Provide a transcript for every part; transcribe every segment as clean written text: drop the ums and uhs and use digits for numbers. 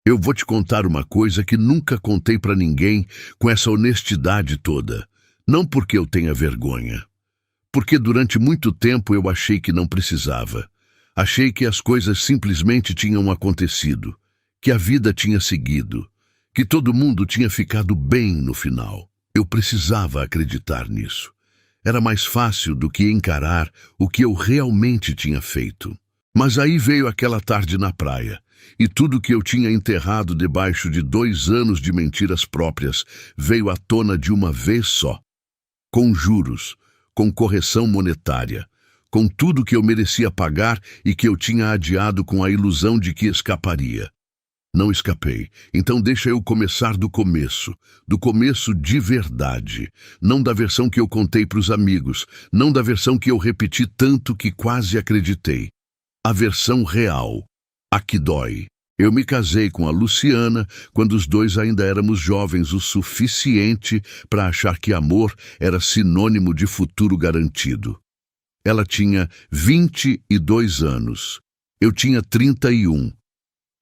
Eu vou te contar uma coisa que nunca contei pra ninguém com essa honestidade toda. Não porque eu tenha vergonha. Porque durante muito tempo eu achei que não precisava. Achei que as coisas simplesmente tinham acontecido, que a vida tinha seguido, que todo mundo tinha ficado bem no final. Eu precisava acreditar nisso. Era mais fácil do que encarar o que eu realmente tinha feito. Mas aí veio aquela tarde na praia, e tudo que eu tinha enterrado debaixo de 2 anos de mentiras próprias veio à tona de uma vez só. Com juros, com correção monetária, com tudo que eu merecia pagar e que eu tinha adiado com a ilusão de que escaparia. Não escapei, então deixa eu começar do começo de verdade, não da versão que eu contei para os amigos, não da versão que eu repeti tanto que quase acreditei. A versão real, a que dói. Eu me casei com a Luciana quando os dois ainda éramos jovens o suficiente para achar que amor era sinônimo de futuro garantido. Ela tinha 22 anos, eu tinha 31.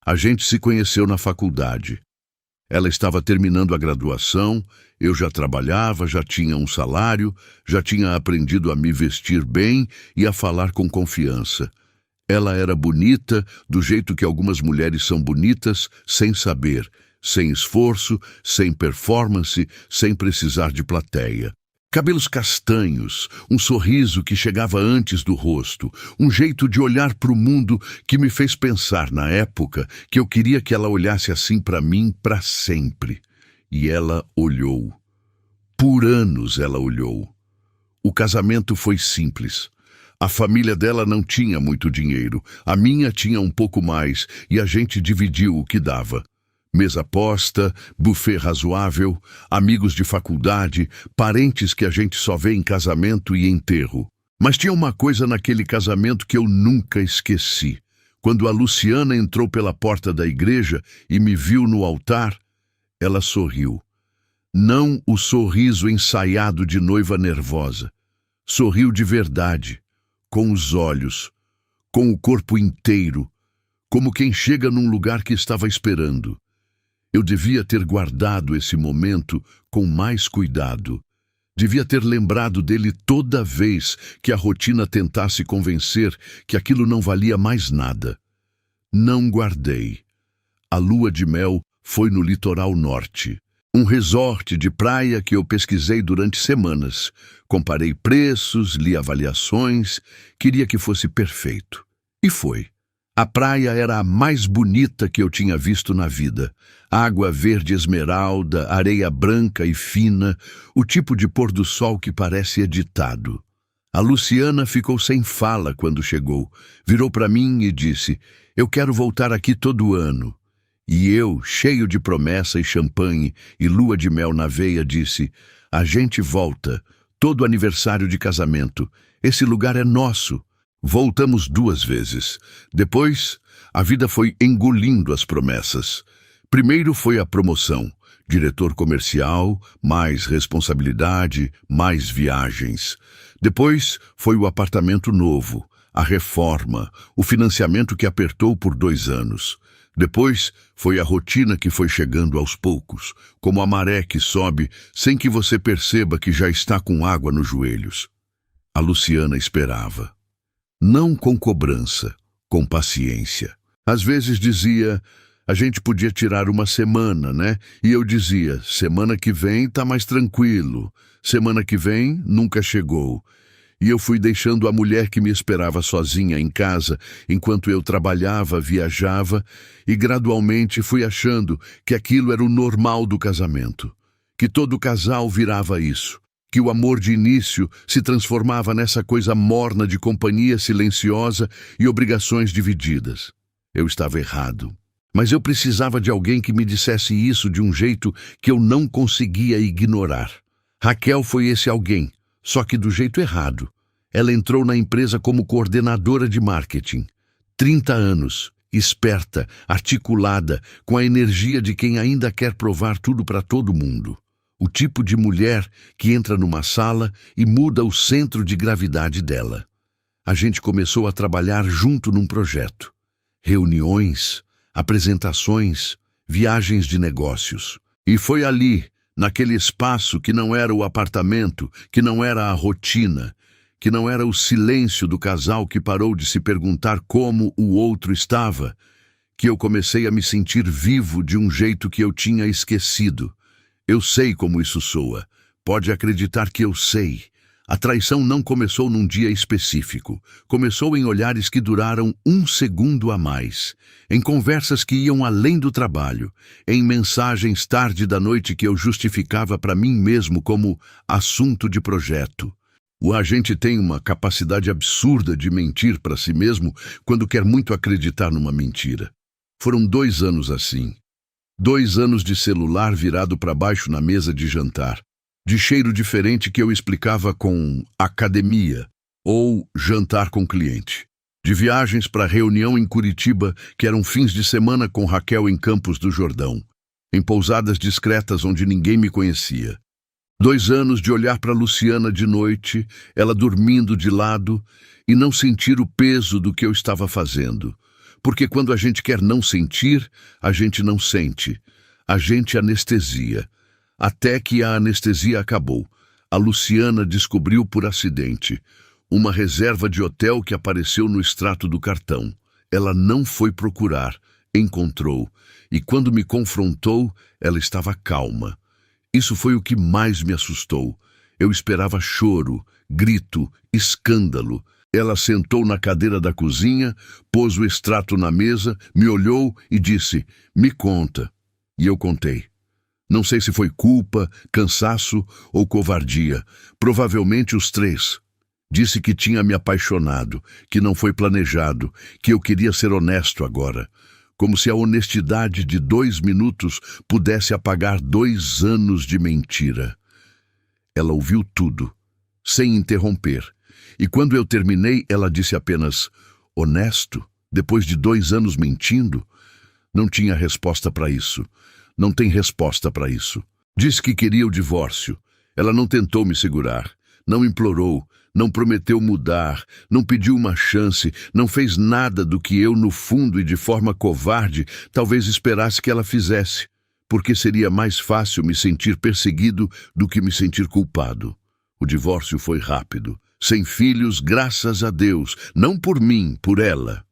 A gente se conheceu na faculdade. Ela estava terminando a graduação, eu já trabalhava, já tinha um salário, já tinha aprendido a me vestir bem e a falar com confiança. Ela era bonita, do jeito que algumas mulheres são bonitas, sem saber, sem esforço, sem performance, sem precisar de plateia. Cabelos castanhos, um sorriso que chegava antes do rosto, um jeito de olhar para o mundo que me fez pensar na época que eu queria que ela olhasse assim para mim para sempre. E ela olhou. Por anos ela olhou. O casamento foi simples. A família dela não tinha muito dinheiro, a minha tinha um pouco mais e a gente dividiu o que dava. Mesa posta, buffet razoável, amigos de faculdade, parentes que a gente só vê em casamento e enterro. Mas tinha uma coisa naquele casamento que eu nunca esqueci. Quando a Luciana entrou pela porta da igreja e me viu no altar, ela sorriu. Não o sorriso ensaiado de noiva nervosa. Sorriu de verdade, com os olhos, com o corpo inteiro, como quem chega num lugar que estava esperando. Eu devia ter guardado esse momento com mais cuidado. Devia ter lembrado dele toda vez que a rotina tentasse convencer que aquilo não valia mais nada. Não guardei. A lua de mel foi no litoral norte. Um resort de praia que eu pesquisei durante semanas. Comparei preços, li avaliações, queria que fosse perfeito. E foi. A praia era a mais bonita que eu tinha visto na vida. Água verde esmeralda, areia branca e fina, o tipo de pôr do sol que parece editado. A Luciana ficou sem fala quando chegou. Virou para mim e disse, eu quero voltar aqui todo ano. E eu, cheio de promessa e champanhe e lua de mel na veia, disse, a gente volta, todo aniversário de casamento. Esse lugar é nosso. Voltamos 2 vezes. Depois, a vida foi engolindo as promessas. Primeiro foi a promoção, diretor comercial, mais responsabilidade, mais viagens. Depois foi o apartamento novo, a reforma, o financiamento que apertou por 2 anos. Depois foi a rotina que foi chegando aos poucos, como a maré que sobe sem que você perceba que já está com água nos joelhos. A Luciana esperava. Não com cobrança, com paciência. Às vezes dizia, a gente podia tirar uma semana, né? E eu dizia, semana que vem tá mais tranquilo. Semana que vem nunca chegou. E eu fui deixando a mulher que me esperava sozinha em casa, enquanto eu trabalhava, viajava, e gradualmente fui achando que aquilo era o normal do casamento. Que todo casal virava isso. Que o amor de início se transformava nessa coisa morna de companhia silenciosa e obrigações divididas. Eu estava errado. Mas eu precisava de alguém que me dissesse isso de um jeito que eu não conseguia ignorar. Raquel foi esse alguém, só que do jeito errado. Ela entrou na empresa como coordenadora de marketing. 30 anos, esperta, articulada, com a energia de quem ainda quer provar tudo para todo mundo. O tipo de mulher que entra numa sala e muda o centro de gravidade dela. A gente começou a trabalhar junto num projeto. Reuniões, apresentações, viagens de negócios. E foi ali, naquele espaço que não era o apartamento, que não era a rotina, que não era o silêncio do casal que parou de se perguntar como o outro estava, que eu comecei a me sentir vivo de um jeito que eu tinha esquecido. Eu sei como isso soa. Pode acreditar que eu sei. A traição não começou num dia específico. Começou em olhares que duraram um segundo a mais, em conversas que iam além do trabalho, em mensagens tarde da noite que eu justificava para mim mesmo como assunto de projeto. O agente tem uma capacidade absurda de mentir para si mesmo quando quer muito acreditar numa mentira. Foram 2 anos assim. 2 anos de celular virado para baixo na mesa de jantar, de cheiro diferente que eu explicava com academia ou jantar com cliente, de viagens para reunião em Curitiba que eram fins de semana com Raquel em Campos do Jordão, em pousadas discretas onde ninguém me conhecia. 2 anos de olhar para Luciana de noite, ela dormindo de lado, e não sentir o peso do que eu estava fazendo. Porque quando a gente quer não sentir, a gente não sente. A gente anestesia. Até que a anestesia acabou. A Luciana descobriu por acidente uma reserva de hotel que apareceu no extrato do cartão. Ela não foi procurar, encontrou. E quando me confrontou, ela estava calma. Isso foi o que mais me assustou. Eu esperava choro, grito, escândalo. Ela sentou na cadeira da cozinha, pôs o extrato na mesa, me olhou e disse: "Me conta." E eu contei. Não sei se foi culpa, cansaço ou covardia. Provavelmente os 3. Disse que tinha me apaixonado, que não foi planejado, que eu queria ser honesto agora. Como se a honestidade de 2 minutos pudesse apagar 2 anos de mentira. Ela ouviu tudo, sem interromper. E quando eu terminei, ela disse apenas: "Honesto? Depois de 2 anos mentindo?" Não tinha resposta para isso. Não tem resposta para isso. Disse que queria o divórcio. Ela não tentou me segurar. Não implorou. Não prometeu mudar. Não pediu uma chance. Não fez nada do que eu, no fundo e de forma covarde, talvez esperasse que ela fizesse. Porque seria mais fácil me sentir perseguido do que me sentir culpado. O divórcio foi rápido. Sem filhos, graças a Deus. Não por mim, por ela.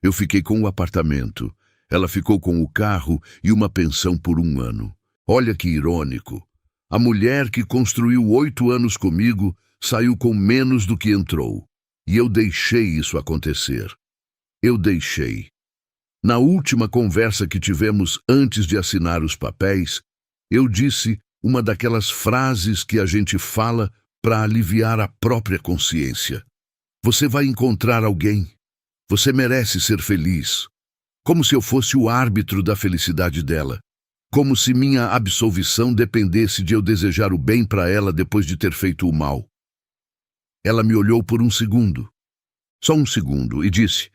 Eu fiquei com o apartamento. Ela ficou com o carro e uma pensão por 1 ano. Olha que irônico. A mulher que construiu 8 anos comigo saiu com menos do que entrou. E eu deixei isso acontecer. Eu deixei. Na última conversa que tivemos antes de assinar os papéis, eu disse uma daquelas frases que a gente fala para aliviar a própria consciência. Você vai encontrar alguém. Você merece ser feliz. Como se eu fosse o árbitro da felicidade dela. Como se minha absolvição dependesse de eu desejar o bem para ela depois de ter feito o mal. Ela me olhou por 1 segundo. Só 1 segundo, e disse: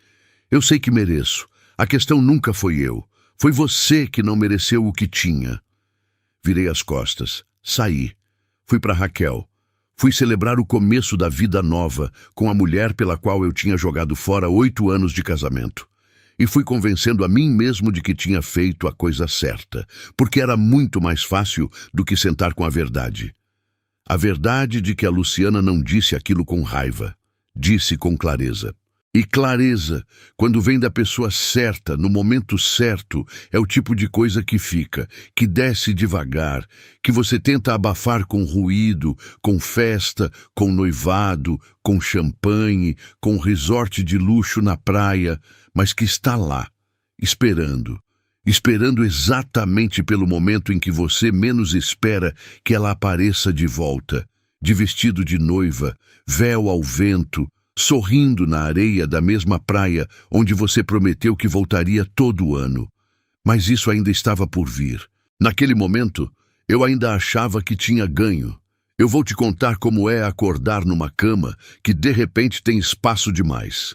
"Eu sei que mereço. A questão nunca foi eu. Foi você que não mereceu o que tinha." Virei as costas. Saí. Fui para Raquel. Fui celebrar o começo da vida nova com a mulher pela qual eu tinha jogado fora 8 anos de casamento. E fui convencendo a mim mesmo de que tinha feito a coisa certa, porque era muito mais fácil do que sentar com a verdade. A verdade de que a Luciana não disse aquilo com raiva, disse com clareza. E clareza, quando vem da pessoa certa, no momento certo, é o tipo de coisa que fica, que desce devagar, que você tenta abafar com ruído, com festa, com noivado, com champanhe, com resort de luxo na praia, mas que está lá, esperando exatamente pelo momento em que você menos espera que ela apareça de volta, de vestido de noiva, véu ao vento, sorrindo na areia da mesma praia onde você prometeu que voltaria todo ano. Mas isso ainda estava por vir. Naquele momento, eu ainda achava que tinha ganho. Eu vou te contar como é acordar numa cama que de repente tem espaço demais.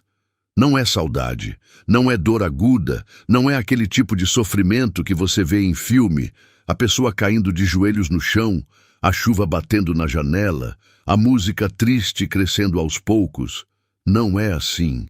Não é saudade, não é dor aguda, não é aquele tipo de sofrimento que você vê em filme, a pessoa caindo de joelhos no chão, a chuva batendo na janela, a música triste crescendo aos poucos. Não é assim.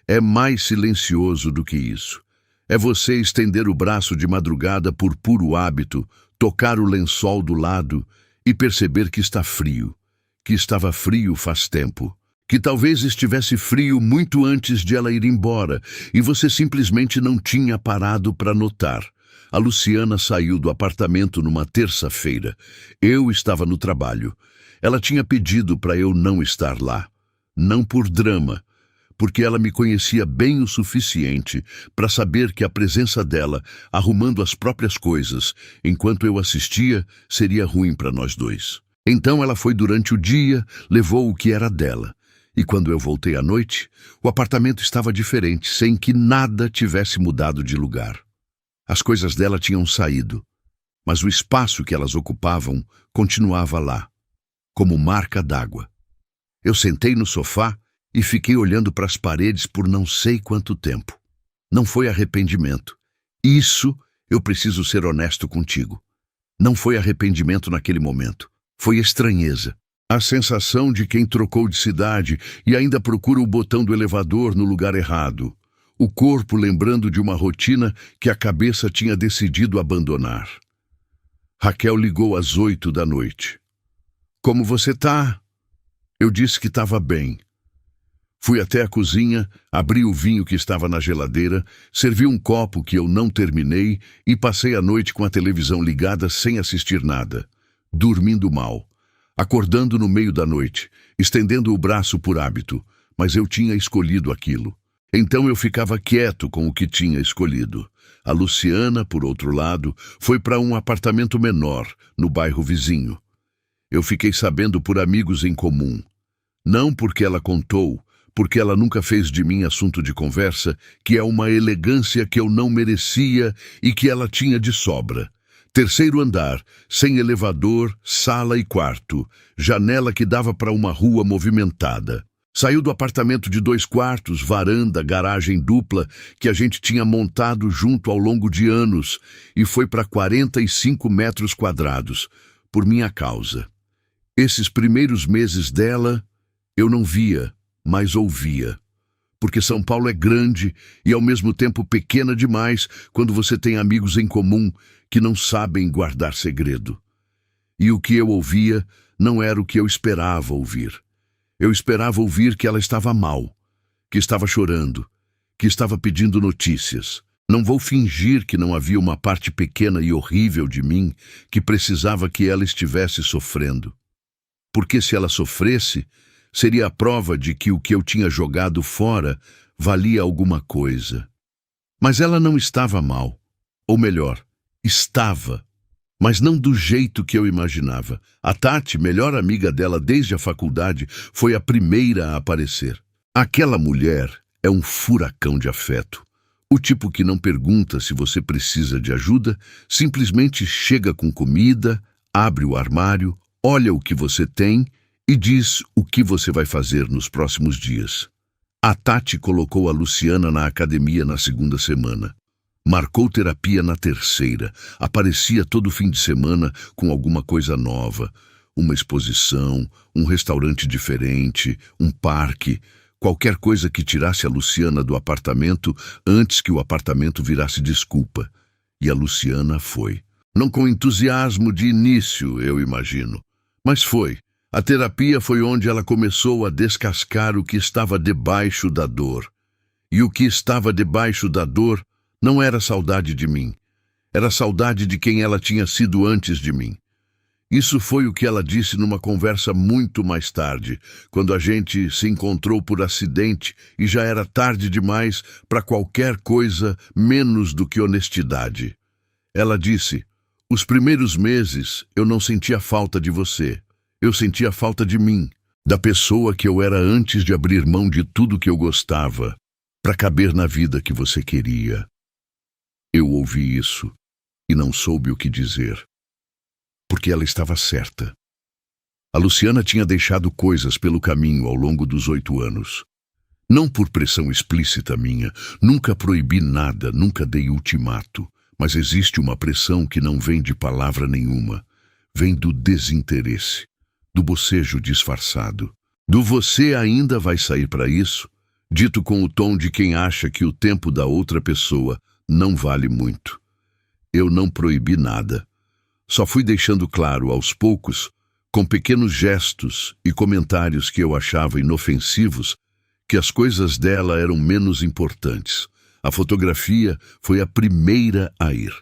É mais silencioso do que isso. É você estender o braço de madrugada por puro hábito, tocar o lençol do lado e perceber que está frio, que estava frio faz tempo, que talvez estivesse frio muito antes de ela ir embora e você simplesmente não tinha parado para notar. A Luciana saiu do apartamento numa terça-feira. Eu estava no trabalho. Ela tinha pedido para eu não estar lá. Não por drama, porque ela me conhecia bem o suficiente para saber que a presença dela, arrumando as próprias coisas, enquanto eu assistia, seria ruim para nós dois. Então ela foi durante o dia, levou o que era dela. E quando eu voltei à noite, o apartamento estava diferente, sem que nada tivesse mudado de lugar. As coisas dela tinham saído, mas o espaço que elas ocupavam continuava lá, como marca d'água. Eu sentei no sofá e fiquei olhando para as paredes por não sei quanto tempo. Não foi arrependimento. Isso eu preciso ser honesto contigo. Não foi arrependimento naquele momento. Foi estranheza. A sensação de quem trocou de cidade e ainda procura o botão do elevador no lugar errado. O corpo lembrando de uma rotina que a cabeça tinha decidido abandonar. Raquel ligou às 8 da noite. Como você tá? Eu disse que estava bem. Fui até a cozinha, abri o vinho que estava na geladeira, servi um copo que eu não terminei e passei a noite com a televisão ligada sem assistir nada, dormindo mal, acordando no meio da noite, estendendo o braço por hábito, mas eu tinha escolhido aquilo. Então eu ficava quieto com o que tinha escolhido. A Luciana, por outro lado, foi para um apartamento menor, no bairro vizinho. Eu fiquei sabendo por amigos em comum. Não porque ela contou, porque ela nunca fez de mim assunto de conversa, que é uma elegância que eu não merecia e que ela tinha de sobra. 3º andar, sem elevador, sala e quarto, janela que dava para uma rua movimentada. Saiu do apartamento de 2 quartos, varanda, garagem dupla, que a gente tinha montado junto ao longo de anos, e foi para 45 metros quadrados, por minha causa. Esses primeiros meses dela, eu não via, mas ouvia. Porque São Paulo é grande e ao mesmo tempo pequena demais quando você tem amigos em comum que não sabem guardar segredo. E o que eu ouvia não era o que eu esperava ouvir. Eu esperava ouvir que ela estava mal, que estava chorando, que estava pedindo notícias. Não vou fingir que não havia uma parte pequena e horrível de mim que precisava que ela estivesse sofrendo. Porque se ela sofresse, seria a prova de que o que eu tinha jogado fora valia alguma coisa. Mas ela não estava mal. Ou melhor, estava. Mas não do jeito que eu imaginava. A Tati, melhor amiga dela desde a faculdade, foi a primeira a aparecer. Aquela mulher é um furacão de afeto. O tipo que não pergunta se você precisa de ajuda, simplesmente chega com comida, abre o armário, olha o que você tem e diz o que você vai fazer nos próximos dias. A Tati colocou a Luciana na academia na 2ª semana. Marcou terapia na 3ª. Aparecia todo fim de semana com alguma coisa nova. Uma exposição, um restaurante diferente, um parque. Qualquer coisa que tirasse a Luciana do apartamento antes que o apartamento virasse desculpa. E a Luciana foi. Não com entusiasmo de início, eu imagino. Mas foi. A terapia foi onde ela começou a descascar o que estava debaixo da dor. E o que estava debaixo da dor não era saudade de mim. Era saudade de quem ela tinha sido antes de mim. Isso foi o que ela disse numa conversa muito mais tarde, quando a gente se encontrou por acidente e já era tarde demais para qualquer coisa menos do que honestidade. Ela disse: "Os primeiros meses eu não sentia falta de você. Eu sentia falta de mim, da pessoa que eu era antes de abrir mão de tudo que eu gostava, para caber na vida que você queria." Eu ouvi isso e não soube o que dizer, porque ela estava certa. A Luciana tinha deixado coisas pelo caminho ao longo dos 8 anos. Não por pressão explícita minha, nunca proibi nada, nunca dei ultimato, mas existe uma pressão que não vem de palavra nenhuma, vem do desinteresse, do bocejo disfarçado, do "você ainda vai sair para isso", dito com o tom de quem acha que o tempo da outra pessoa não vale muito. Eu não proibi nada. Só fui deixando claro, aos poucos, com pequenos gestos e comentários que eu achava inofensivos, que as coisas dela eram menos importantes. A fotografia foi a primeira a ir.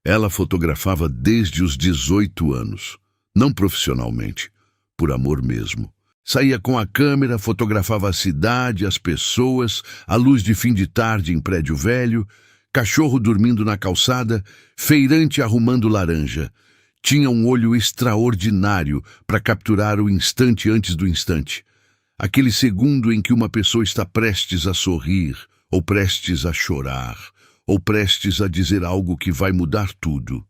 Ela fotografava desde os 18 anos, não profissionalmente, por amor mesmo. Saía com a câmera, fotografava a cidade, as pessoas, a luz de fim de tarde em prédio velho, cachorro dormindo na calçada, feirante arrumando laranja. Tinha um olho extraordinário para capturar o instante antes do instante. Aquele segundo em que uma pessoa está prestes a sorrir, ou prestes a chorar, ou prestes a dizer algo que vai mudar tudo.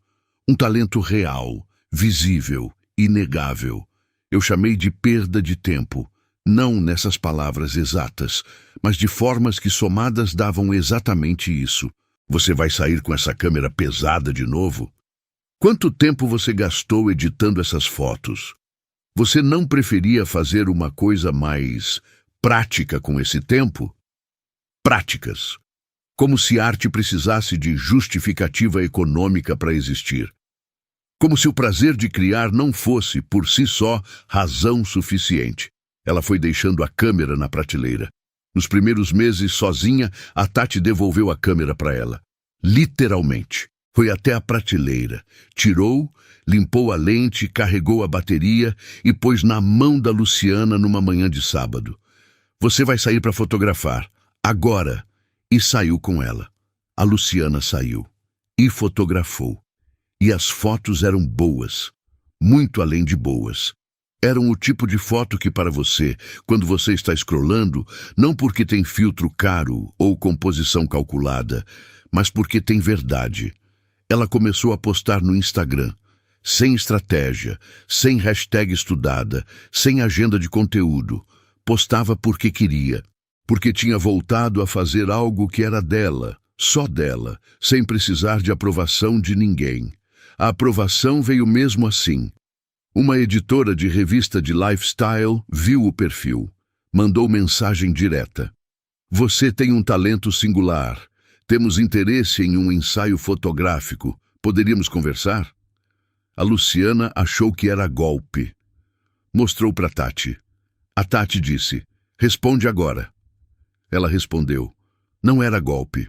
Um talento real, visível, inegável. Eu chamei de perda de tempo, não nessas palavras exatas, mas de formas que somadas davam exatamente isso. Você vai sair com essa câmera pesada de novo? Quanto tempo você gastou editando essas fotos? Você não preferia fazer uma coisa mais prática com esse tempo? Práticas. Como se arte precisasse de justificativa econômica para existir. Como se o prazer de criar não fosse, por si só, razão suficiente. Ela foi deixando a câmera na prateleira. Nos primeiros meses, sozinha, a Tati devolveu a câmera para ela. Literalmente. Foi até a prateleira, tirou, limpou a lente, carregou a bateria e pôs na mão da Luciana numa manhã de sábado. Você vai sair para fotografar, agora. E saiu com ela. A Luciana saiu e fotografou. E as fotos eram boas, muito além de boas. Eram o tipo de foto que para você, quando você está scrollando, não porque tem filtro caro ou composição calculada, mas porque tem verdade. Ela começou a postar no Instagram, sem estratégia, sem hashtag estudada, sem agenda de conteúdo. Postava porque queria, porque tinha voltado a fazer algo que era dela, só dela, sem precisar de aprovação de ninguém. A aprovação veio mesmo assim. Uma editora de revista de lifestyle viu o perfil, mandou mensagem direta. Você tem um talento singular. Temos interesse em um ensaio fotográfico. Poderíamos conversar? A Luciana achou que era golpe. Mostrou para Tati. A Tati disse, responde agora. Ela respondeu, não era golpe.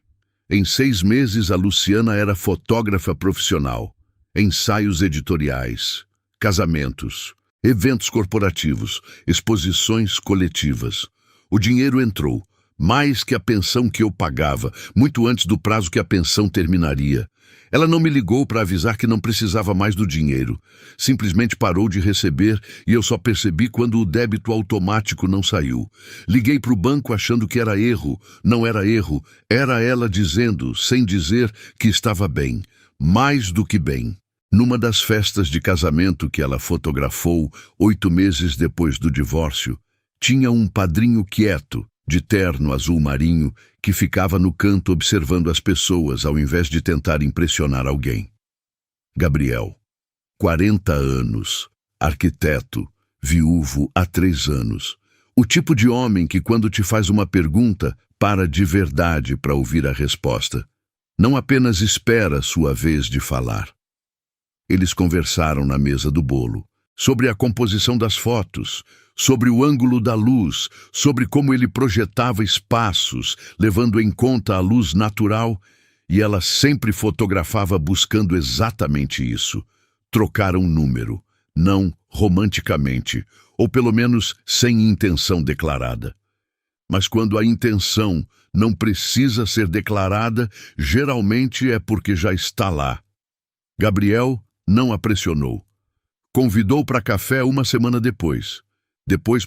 Em 6 meses a Luciana era fotógrafa profissional. Ensaios editoriais, casamentos, eventos corporativos, exposições coletivas. O dinheiro entrou. Mais que a pensão que eu pagava, muito antes do prazo que a pensão terminaria. Ela não me ligou para avisar que não precisava mais do dinheiro. Simplesmente parou de receber e eu só percebi quando o débito automático não saiu. Liguei para o banco achando que era erro. Não era erro, era ela dizendo, sem dizer, que estava bem. Mais do que bem. Numa das festas de casamento que ela fotografou 8 meses depois do divórcio, tinha um padrinho quieto, de terno azul marinho, que ficava no canto observando as pessoas ao invés de tentar impressionar alguém. Gabriel, 40 anos, arquiteto, viúvo há 3 anos. O tipo de homem que quando te faz uma pergunta, para de verdade para ouvir a resposta. Não apenas espera sua vez de falar. Eles conversaram na mesa do bolo, sobre a composição das fotos, sobre o ângulo da luz, sobre como ele projetava espaços, levando em conta a luz natural, e ela sempre fotografava buscando exatamente isso. Trocaram número, não romanticamente, ou pelo menos sem intenção declarada. Mas quando a intenção não precisa ser declarada, geralmente é porque já está lá. Gabriel não a pressionou. Convidou para café uma semana depois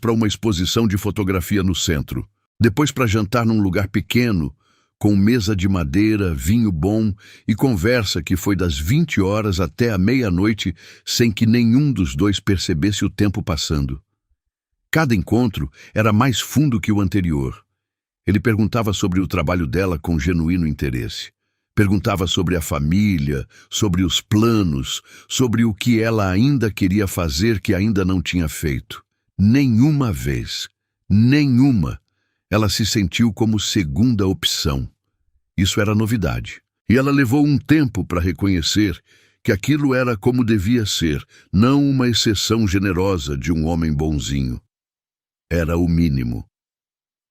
para uma exposição de fotografia no centro, depois para jantar num lugar pequeno, com mesa de madeira, vinho bom e conversa que foi das 20 horas até a meia-noite sem que nenhum dos dois percebesse o tempo passando. Cada encontro era mais fundo que o anterior. Ele perguntava sobre o trabalho dela com genuíno interesse. Perguntava sobre a família, sobre os planos, sobre o que ela ainda queria fazer que ainda não tinha feito. Nenhuma vez, nenhuma, ela se sentiu como segunda opção. Isso era novidade. E ela levou um tempo para reconhecer que aquilo era como devia ser, não uma exceção generosa de um homem bonzinho. Era o mínimo.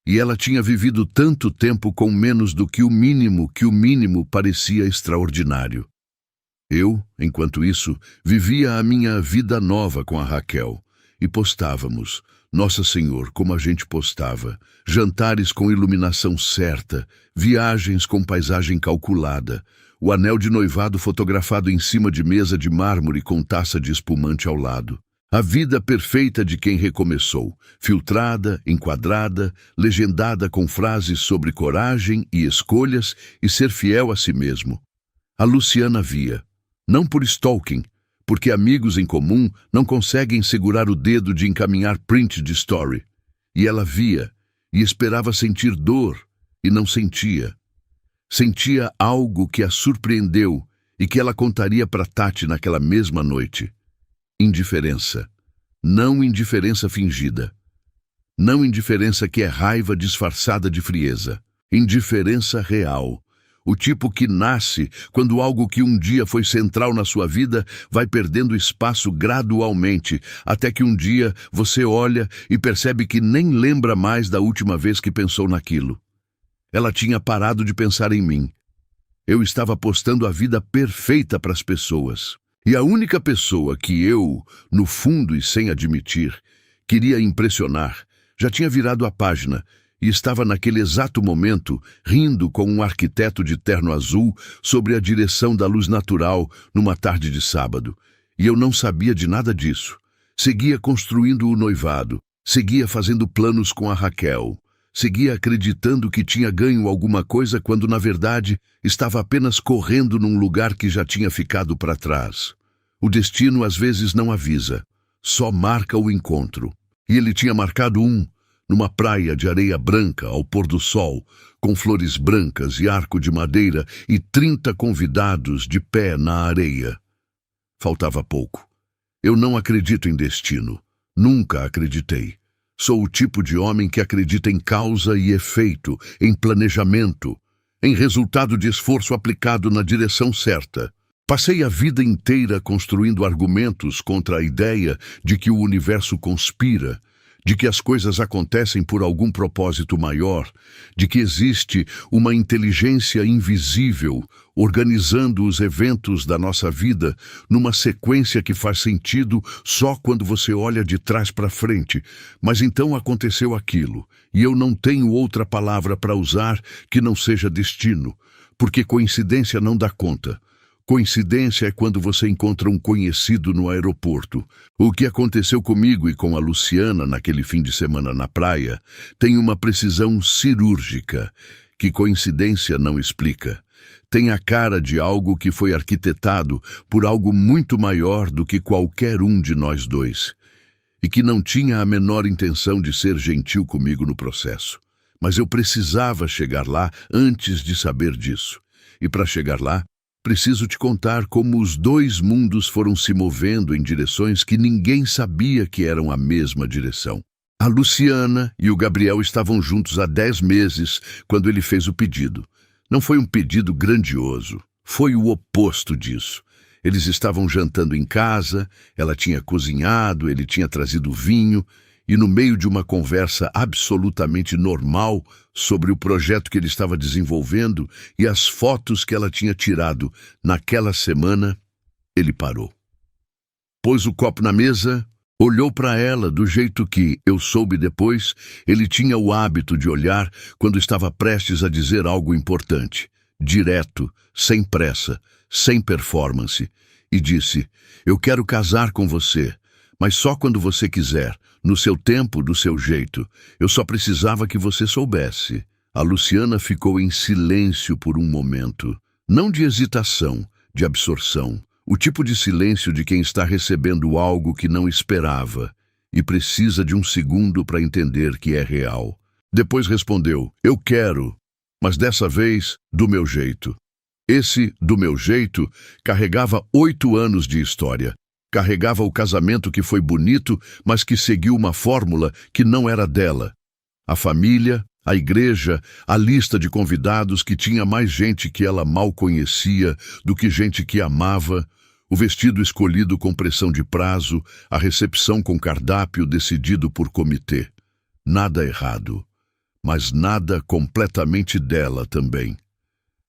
E ela tinha vivido tanto tempo com menos do que o mínimo parecia extraordinário. Eu, enquanto isso, vivia a minha vida nova com a Raquel. E postávamos, Nossa Senhor, como a gente postava, jantares com iluminação certa, viagens com paisagem calculada, o anel de noivado fotografado em cima de mesa de mármore com taça de espumante ao lado. A vida perfeita de quem recomeçou, filtrada, enquadrada, legendada com frases sobre coragem e escolhas e ser fiel a si mesmo. A Luciana via, não por stalking, porque amigos em comum não conseguem segurar o dedo de encaminhar print de story. E ela via, e esperava sentir dor, e não sentia. Sentia algo que a surpreendeu e que ela contaria para Tati naquela mesma noite. Indiferença. Não indiferença fingida. Não indiferença que é raiva disfarçada de frieza. Indiferença real. O tipo que nasce quando algo que um dia foi central na sua vida vai perdendo espaço gradualmente, até que um dia você olha e percebe que nem lembra mais da última vez que pensou naquilo. Ela tinha parado de pensar em mim. Eu estava postando a vida perfeita para as pessoas. E a única pessoa que eu, no fundo e sem admitir, queria impressionar, já tinha virado a página e estava naquele exato momento rindo com um arquiteto de terno azul sobre a direção da luz natural numa tarde de sábado. E eu não sabia de nada disso. Seguia construindo o noivado, seguia fazendo planos com a Raquel, seguia acreditando que tinha ganho alguma coisa quando, na verdade, estava apenas correndo num lugar que já tinha ficado para trás. O destino às vezes não avisa, só marca o encontro. E ele tinha marcado numa praia de areia branca ao pôr do sol, com flores brancas e arco de madeira e 30 convidados de pé na areia. Faltava pouco. Eu não acredito em destino. Nunca acreditei. Sou o tipo de homem que acredita em causa e efeito, em planejamento, em resultado de esforço aplicado na direção certa. Passei a vida inteira construindo argumentos contra a ideia de que o universo conspira, de que as coisas acontecem por algum propósito maior, de que existe uma inteligência invisível organizando os eventos da nossa vida numa sequência que faz sentido só quando você olha de trás para frente. Mas então aconteceu aquilo, e eu não tenho outra palavra para usar que não seja destino, porque coincidência não dá conta. Coincidência é quando você encontra um conhecido no aeroporto. O que aconteceu comigo e com a Luciana naquele fim de semana na praia tem uma precisão cirúrgica que coincidência não explica. Tem a cara de algo que foi arquitetado por algo muito maior do que qualquer um de nós dois, e que não tinha a menor intenção de ser gentil comigo no processo. Mas eu precisava chegar lá antes de saber disso. E para chegar lá, preciso te contar como os dois mundos foram se movendo em direções que ninguém sabia que eram a mesma direção. A Luciana e o Gabriel estavam juntos há 10 meses quando ele fez o pedido. Não foi um pedido grandioso, foi o oposto disso. Eles estavam jantando em casa, ela tinha cozinhado, ele tinha trazido vinho, e no meio de uma conversa absolutamente normal sobre o projeto que ele estava desenvolvendo e as fotos que ela tinha tirado naquela semana, ele parou. Pôs o copo na mesa, olhou para ela do jeito que, eu soube depois, ele tinha o hábito de olhar quando estava prestes a dizer algo importante, direto, sem pressa, sem performance, e disse: "Eu quero casar com você, mas só quando você quiser, no seu tempo, do seu jeito. Eu só precisava que você soubesse." A Luciana ficou em silêncio por um momento, não de hesitação, de absorção. O tipo de silêncio de quem está recebendo algo que não esperava e precisa de um segundo para entender que é real. Depois respondeu: "Eu quero, mas dessa vez, do meu jeito." Esse, do meu jeito, carregava 8 anos de história. Carregava o casamento que foi bonito, mas que seguiu uma fórmula que não era dela. A família, A igreja, a lista de convidados que tinha mais gente que ela mal conhecia do que gente que amava, o vestido escolhido com pressão de prazo, a recepção com cardápio decidido por comitê. Nada errado, mas nada completamente dela também.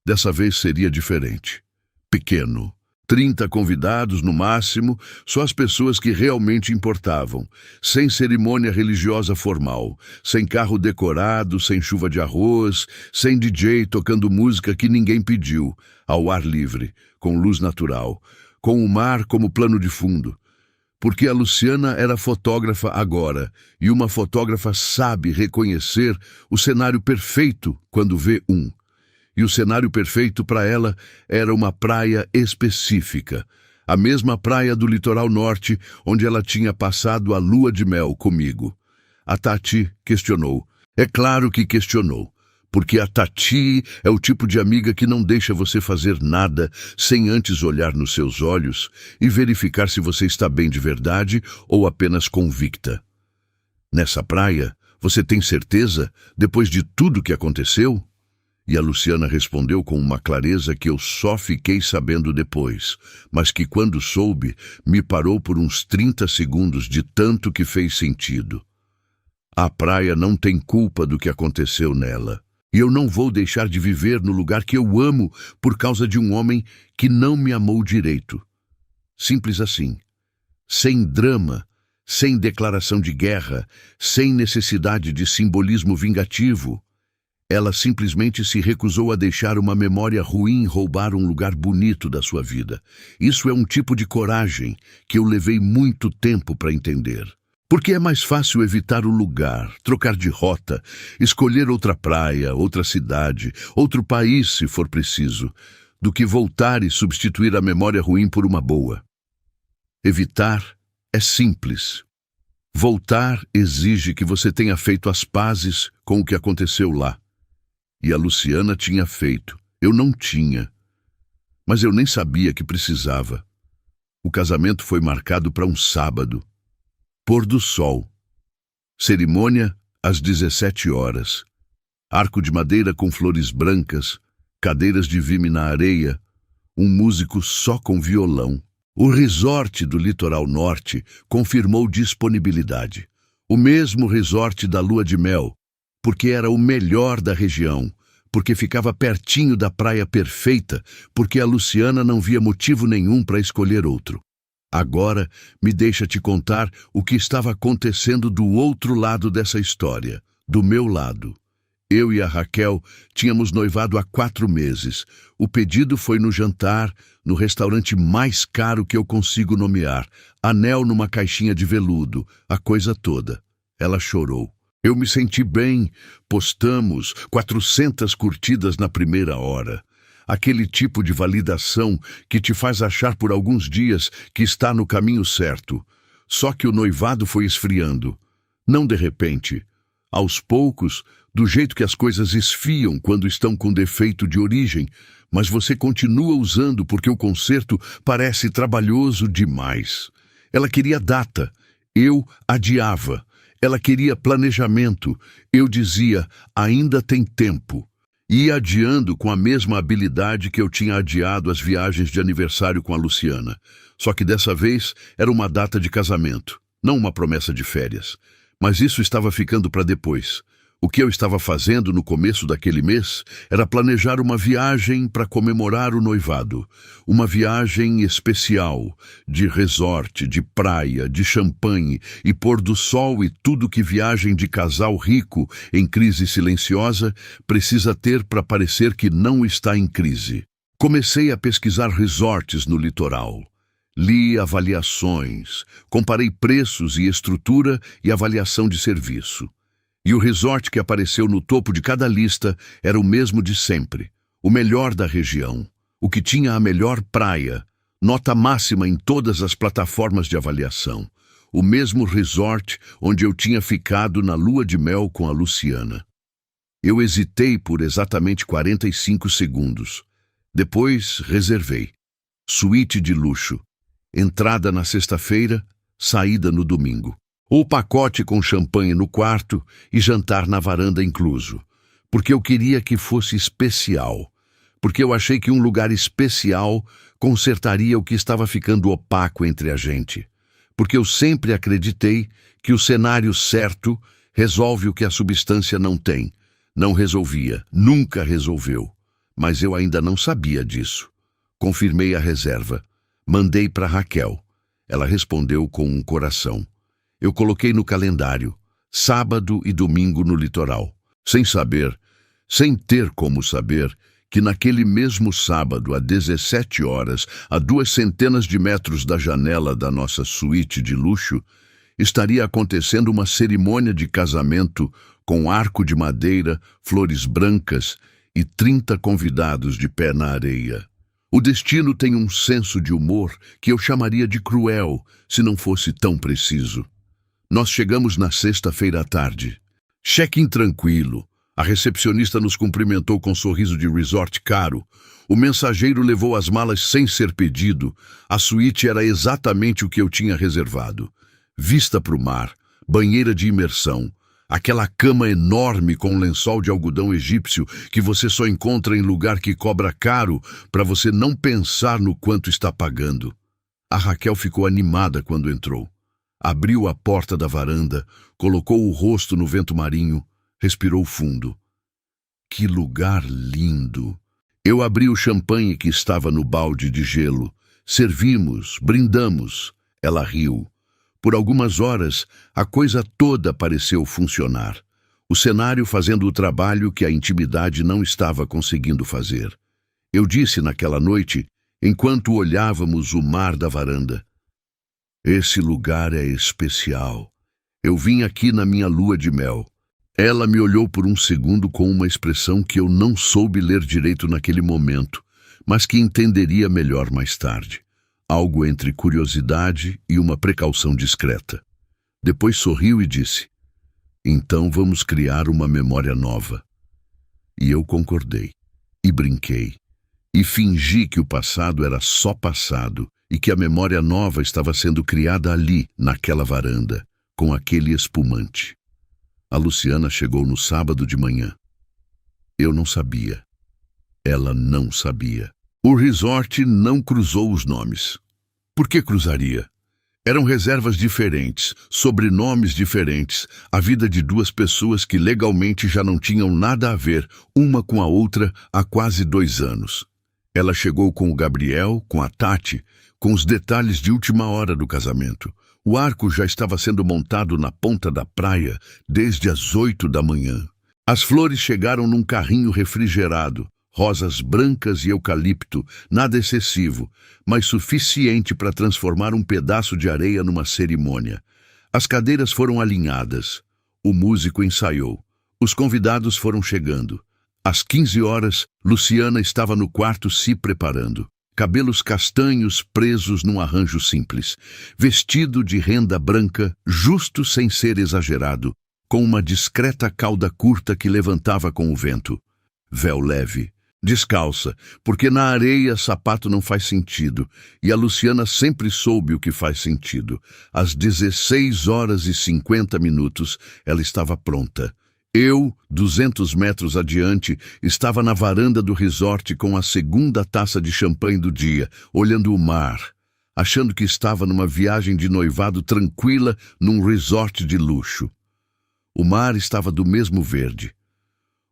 Dessa vez seria diferente. Pequeno. 30 convidados no máximo, só as pessoas que realmente importavam, sem cerimônia religiosa formal, sem carro decorado, sem chuva de arroz, sem DJ tocando música que ninguém pediu, ao ar livre, com luz natural, com o mar como plano de fundo. Porque a Luciana era fotógrafa agora, e uma fotógrafa sabe reconhecer o cenário perfeito quando vê um. E o cenário perfeito para ela era uma praia específica, a mesma praia do litoral norte onde ela tinha passado a lua de mel comigo. A Tati questionou. É claro que questionou, porque a Tati é o tipo de amiga que não deixa você fazer nada sem antes olhar nos seus olhos e verificar se você está bem de verdade ou apenas convicta. Nessa praia, você tem certeza, depois de tudo que aconteceu? E a Luciana respondeu com uma clareza que eu só fiquei sabendo depois, mas que quando soube, me parou por uns 30 segundos de tanto que fez sentido. A praia não tem culpa do que aconteceu nela, e eu não vou deixar de viver no lugar que eu amo por causa de um homem que não me amou direito. Simples assim. Sem drama, sem declaração de guerra, sem necessidade de simbolismo vingativo. Ela simplesmente se recusou a deixar uma memória ruim roubar um lugar bonito da sua vida. Isso é um tipo de coragem que eu levei muito tempo para entender. Porque é mais fácil evitar o lugar, trocar de rota, escolher outra praia, outra cidade, outro país se for preciso, do que voltar e substituir a memória ruim por uma boa. Evitar é simples. Voltar exige que você tenha feito as pazes com o que aconteceu lá. E a Luciana tinha feito. Eu não tinha. Mas eu nem sabia que precisava. O casamento foi marcado para um sábado. Pôr do sol. Cerimônia às 17 horas. Arco de madeira com flores brancas, cadeiras de vime na areia, um músico só com violão. O resort do litoral norte confirmou disponibilidade. O mesmo resort da lua de mel, porque era o melhor da região, porque ficava pertinho da praia perfeita, porque a Luciana não via motivo nenhum para escolher outro. Agora, me deixa te contar o que estava acontecendo do outro lado dessa história, do meu lado. Eu e a Raquel tínhamos noivado há 4 meses. O pedido foi no jantar, no restaurante mais caro que eu consigo nomear, anel numa caixinha de veludo, a coisa toda. Ela chorou. Eu me senti bem, postamos 400 curtidas na primeira hora. Aquele tipo de validação que te faz achar por alguns dias que está no caminho certo. Só que o noivado foi esfriando. Não de repente. Aos poucos, do jeito que as coisas esfiam quando estão com defeito de origem, mas você continua usando porque o concerto parece trabalhoso demais. Ela queria data. Eu adiava. Ela queria planejamento. Eu dizia, ainda tem tempo. Ia adiando com a mesma habilidade que eu tinha adiado as viagens de aniversário com a Luciana. Só que dessa vez era uma data de casamento, não uma promessa de férias. Mas isso estava ficando para depois. O que eu estava fazendo no começo daquele mês era planejar uma viagem para comemorar o noivado. Uma viagem especial, de resort, de praia, de champanhe e pôr do sol e tudo que viagem de casal rico em crise silenciosa precisa ter para parecer que não está em crise. Comecei a pesquisar resorts no litoral. Li avaliações, comparei preços e estrutura e avaliação de serviço. E o resort que apareceu no topo de cada lista era o mesmo de sempre, o melhor da região, o que tinha a melhor praia, nota máxima em todas as plataformas de avaliação, o mesmo resort onde eu tinha ficado na lua de mel com a Luciana. Eu hesitei por exatamente 45 segundos. Depois reservei. Suíte de luxo. Entrada na sexta-feira, saída no domingo. O pacote com champanhe no quarto e jantar na varanda incluso, porque eu queria que fosse especial, porque eu achei que um lugar especial consertaria o que estava ficando opaco entre a gente, porque eu sempre acreditei que o cenário certo resolve o que a substância não tem. Não resolvia, nunca resolveu, mas eu ainda não sabia disso. Confirmei a reserva. Mandei para Raquel. Ela respondeu com um coração. Eu coloquei no calendário, sábado e domingo no litoral, sem saber, sem ter como saber, que naquele mesmo sábado, às 17 horas, a 200 metros da janela da nossa suíte de luxo, estaria acontecendo uma cerimônia de casamento com arco de madeira, flores brancas e 30 convidados de pé na areia. O destino tem um senso de humor que eu chamaria de cruel, se não fosse tão preciso. Nós chegamos na sexta-feira à tarde. Check-in tranquilo. A recepcionista nos cumprimentou com um sorriso de resort caro. O mensageiro levou as malas sem ser pedido. A suíte era exatamente o que eu tinha reservado. Vista para o mar, banheira de imersão, aquela cama enorme com um lençol de algodão egípcio que você só encontra em lugar que cobra caro para você não pensar no quanto está pagando. A Raquel ficou animada quando entrou. Abriu a porta da varanda, colocou o rosto no vento marinho, respirou fundo. Que lugar lindo! Eu abri o champanhe que estava no balde de gelo. Servimos, brindamos. Ela riu. Por algumas horas, a coisa toda pareceu funcionar. O cenário fazendo o trabalho que a intimidade não estava conseguindo fazer. Eu disse naquela noite, enquanto olhávamos o mar da varanda: esse lugar é especial. Eu vim aqui na minha lua de mel. Ela me olhou por um segundo com uma expressão que eu não soube ler direito naquele momento, mas que entenderia melhor mais tarde. Algo entre curiosidade e uma precaução discreta. Depois sorriu e disse: então vamos criar uma memória nova. E eu concordei, e brinquei, e fingi que o passado era só passado e que a memória nova estava sendo criada ali, naquela varanda, com aquele espumante. A Luciana chegou no sábado de manhã. Eu não sabia. Ela não sabia. O resort não cruzou os nomes. Por que cruzaria? Eram reservas diferentes, sobrenomes diferentes, a vida de duas pessoas que legalmente já não tinham nada a ver uma com a outra há quase 2 anos. Ela chegou com o Gabriel, com a Tati, com os detalhes de última hora do casamento. O arco já estava sendo montado na ponta da praia desde as 8 da manhã. As flores chegaram num carrinho refrigerado, rosas brancas e eucalipto, nada excessivo, mas suficiente para transformar um pedaço de areia numa cerimônia. As cadeiras foram alinhadas. O músico ensaiou. Os convidados foram chegando. Às 15 horas, Luciana estava no quarto se preparando. Cabelos castanhos presos num arranjo simples. Vestido de renda branca, justo sem ser exagerado, com uma discreta cauda curta que levantava com o vento. Véu leve. Descalça, porque na areia sapato não faz sentido, e a Luciana sempre soube o que faz sentido. Às 16 horas e 50 minutos, ela estava pronta. Eu, 200 metros adiante, estava na varanda do resort com a segunda taça de champanhe do dia, olhando o mar, achando que estava numa viagem de noivado tranquila num resort de luxo. O mar estava do mesmo verde.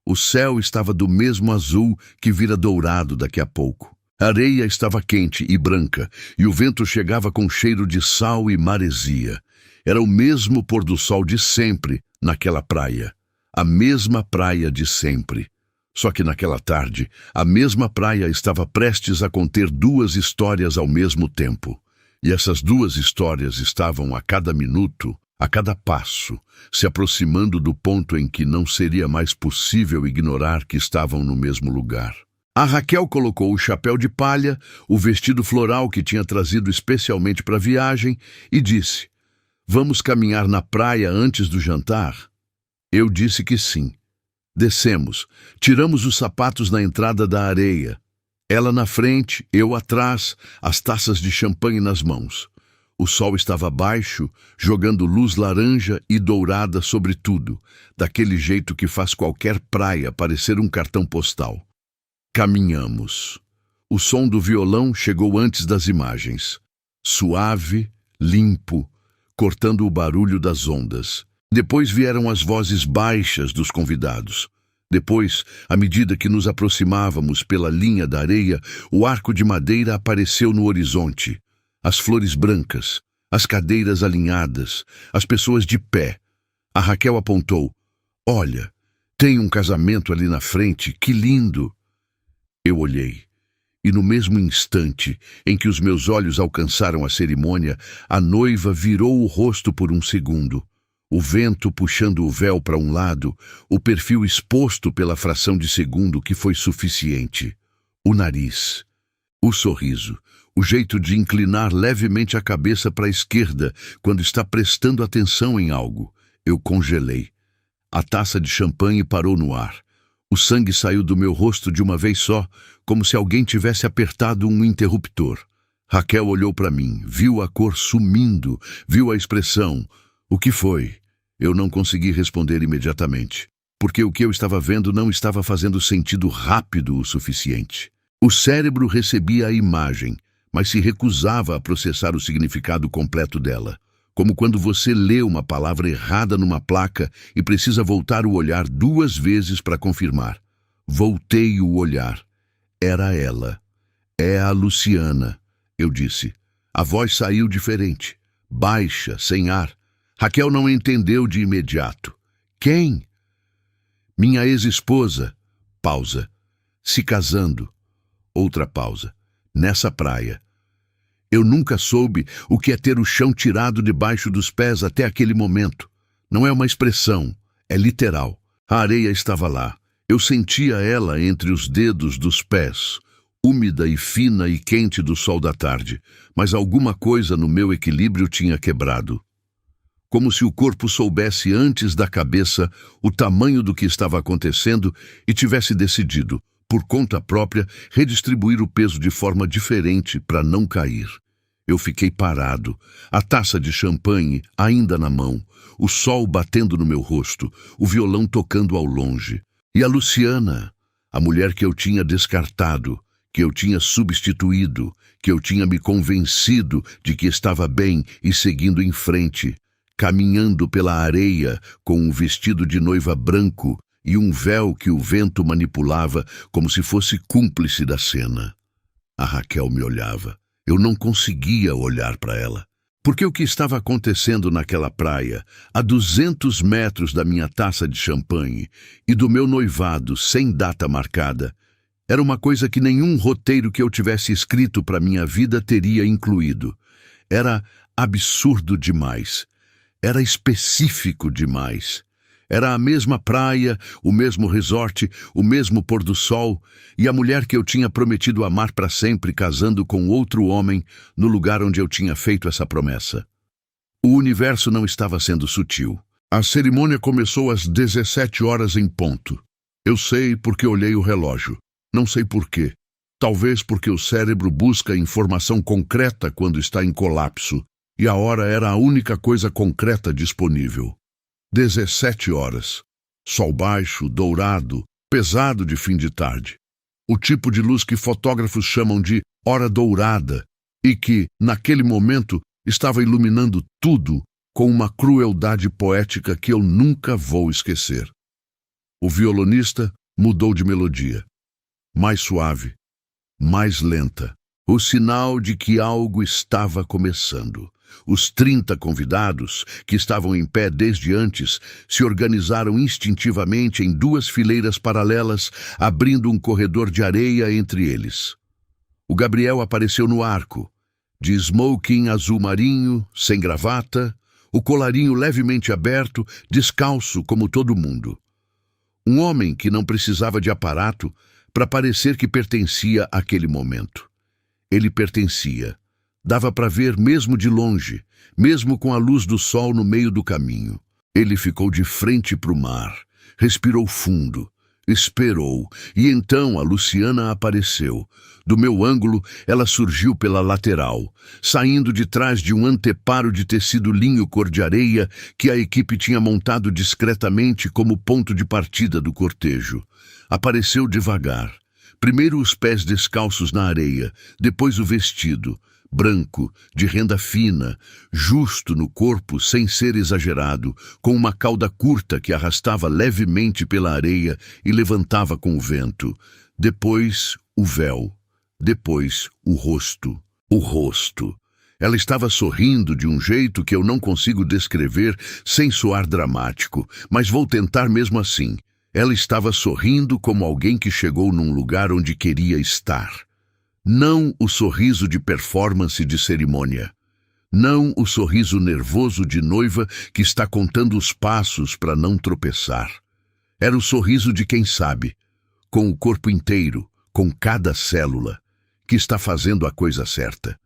O céu estava do mesmo azul que vira dourado daqui a pouco. A areia estava quente e branca, e o vento chegava com cheiro de sal e maresia. Era o mesmo pôr do sol de sempre naquela praia. A mesma praia de sempre. Só que naquela tarde, a mesma praia estava prestes a conter 2 histórias ao mesmo tempo. E essas 2 histórias estavam a cada minuto, a cada passo, se aproximando do ponto em que não seria mais possível ignorar que estavam no mesmo lugar. A Raquel colocou o chapéu de palha, o vestido floral que tinha trazido especialmente para a viagem, e disse: vamos caminhar na praia antes do jantar? Eu disse que sim. Descemos, tiramos os sapatos na entrada da areia. Ela na frente, eu atrás, as taças de champanhe nas mãos. O sol estava baixo, jogando luz laranja e dourada sobre tudo, daquele jeito que faz qualquer praia parecer um cartão postal. Caminhamos. O som do violão chegou antes das imagens. Suave, limpo, cortando o barulho das ondas. Depois vieram as vozes baixas dos convidados. Depois, à medida que nos aproximávamos pela linha da areia, o arco de madeira apareceu no horizonte. As flores brancas, as cadeiras alinhadas, as pessoas de pé. A Raquel apontou. Olha, tem um casamento ali na frente, que lindo! Eu olhei. E no mesmo instante em que os meus olhos alcançaram a cerimônia, a noiva virou o rosto por um segundo. O vento puxando o véu para um lado, o perfil exposto pela fração de segundo que foi suficiente. O nariz, o sorriso, o jeito de inclinar levemente a cabeça para a esquerda quando está prestando atenção em algo. Eu congelei. A taça de champanhe parou no ar. O sangue saiu do meu rosto de uma vez só, como se alguém tivesse apertado um interruptor. Raquel olhou para mim, viu a cor sumindo, viu a expressão. O que foi? Eu não consegui responder imediatamente, porque o que eu estava vendo não estava fazendo sentido rápido o suficiente. O cérebro recebia a imagem, mas se recusava a processar o significado completo dela. Como quando você lê uma palavra errada numa placa e precisa voltar o olhar 2 vezes para confirmar. Voltei o olhar. Era ela. É a Luciana, eu disse. A voz saiu diferente, baixa, sem ar. Raquel não entendeu de imediato. Quem? Minha ex-esposa. Pausa. Se casando. Outra pausa. Nessa praia. Eu nunca soube o que é ter o chão tirado debaixo dos pés até aquele momento. Não é uma expressão, é literal. A areia estava lá. Eu sentia ela entre os dedos dos pés, úmida e fina e quente do sol da tarde, mas alguma coisa no meu equilíbrio tinha quebrado. Como se o corpo soubesse antes da cabeça o tamanho do que estava acontecendo e tivesse decidido, por conta própria, redistribuir o peso de forma diferente para não cair. Eu fiquei parado, a taça de champanhe ainda na mão, o sol batendo no meu rosto, o violão tocando ao longe. E a Luciana, a mulher que eu tinha descartado, que eu tinha substituído, que eu tinha me convencido de que estava bem e seguindo em frente, caminhando pela areia com um vestido de noiva branco e um véu que o vento manipulava como se fosse cúmplice da cena. A Raquel me olhava. Eu não conseguia olhar para ela. Porque o que estava acontecendo naquela praia, a 200 metros da minha taça de champanhe e do meu noivado sem data marcada, era uma coisa que nenhum roteiro que eu tivesse escrito para minha vida teria incluído. Era absurdo demais. Era específico demais. Era a mesma praia, o mesmo resort, o mesmo pôr do sol e a mulher que eu tinha prometido amar para sempre casando com outro homem no lugar onde eu tinha feito essa promessa. O universo não estava sendo sutil. A cerimônia começou às 17 horas em ponto. Eu sei porque olhei o relógio. Não sei por quê. Talvez porque o cérebro busca informação concreta quando está em colapso e a hora era a única coisa concreta disponível. 17 horas. Sol baixo, dourado, pesado de fim de tarde. O tipo de luz que fotógrafos chamam de hora dourada e que, naquele momento, estava iluminando tudo com uma crueldade poética que eu nunca vou esquecer. O violonista mudou de melodia. Mais suave, mais lenta. O sinal de que algo estava começando. Os 30 convidados, que estavam em pé desde antes, se organizaram instintivamente em 2 fileiras paralelas, abrindo um corredor de areia entre eles. O Gabriel apareceu no arco, de smoking azul marinho, sem gravata, o colarinho levemente aberto, descalço como todo mundo. Um homem que não precisava de aparato para parecer que pertencia àquele momento. Ele pertencia. Dava para ver mesmo de longe, mesmo com a luz do sol no meio do caminho. Ele ficou de frente para o mar, respirou fundo, Esperou, e então a Luciana apareceu. Do meu ângulo, ela surgiu pela lateral, saindo de trás de um anteparo de tecido linho cor de areia que a equipe tinha montado discretamente como ponto de partida do cortejo. Apareceu devagar. Primeiro os pés descalços na areia, depois o vestido, branco, de renda fina, justo no corpo sem ser exagerado, com uma cauda curta que arrastava levemente pela areia e levantava com o vento. Depois o véu. Depois o rosto. O rosto. Ela estava sorrindo de um jeito que eu não consigo descrever sem soar dramático, mas vou tentar mesmo assim. Ela estava sorrindo como alguém que chegou num lugar onde queria estar. Não o sorriso de performance de cerimônia. Não o sorriso nervoso de noiva que está contando os passos para não tropeçar. Era o sorriso de quem sabe, com o corpo inteiro, com cada célula, que está fazendo a coisa certa.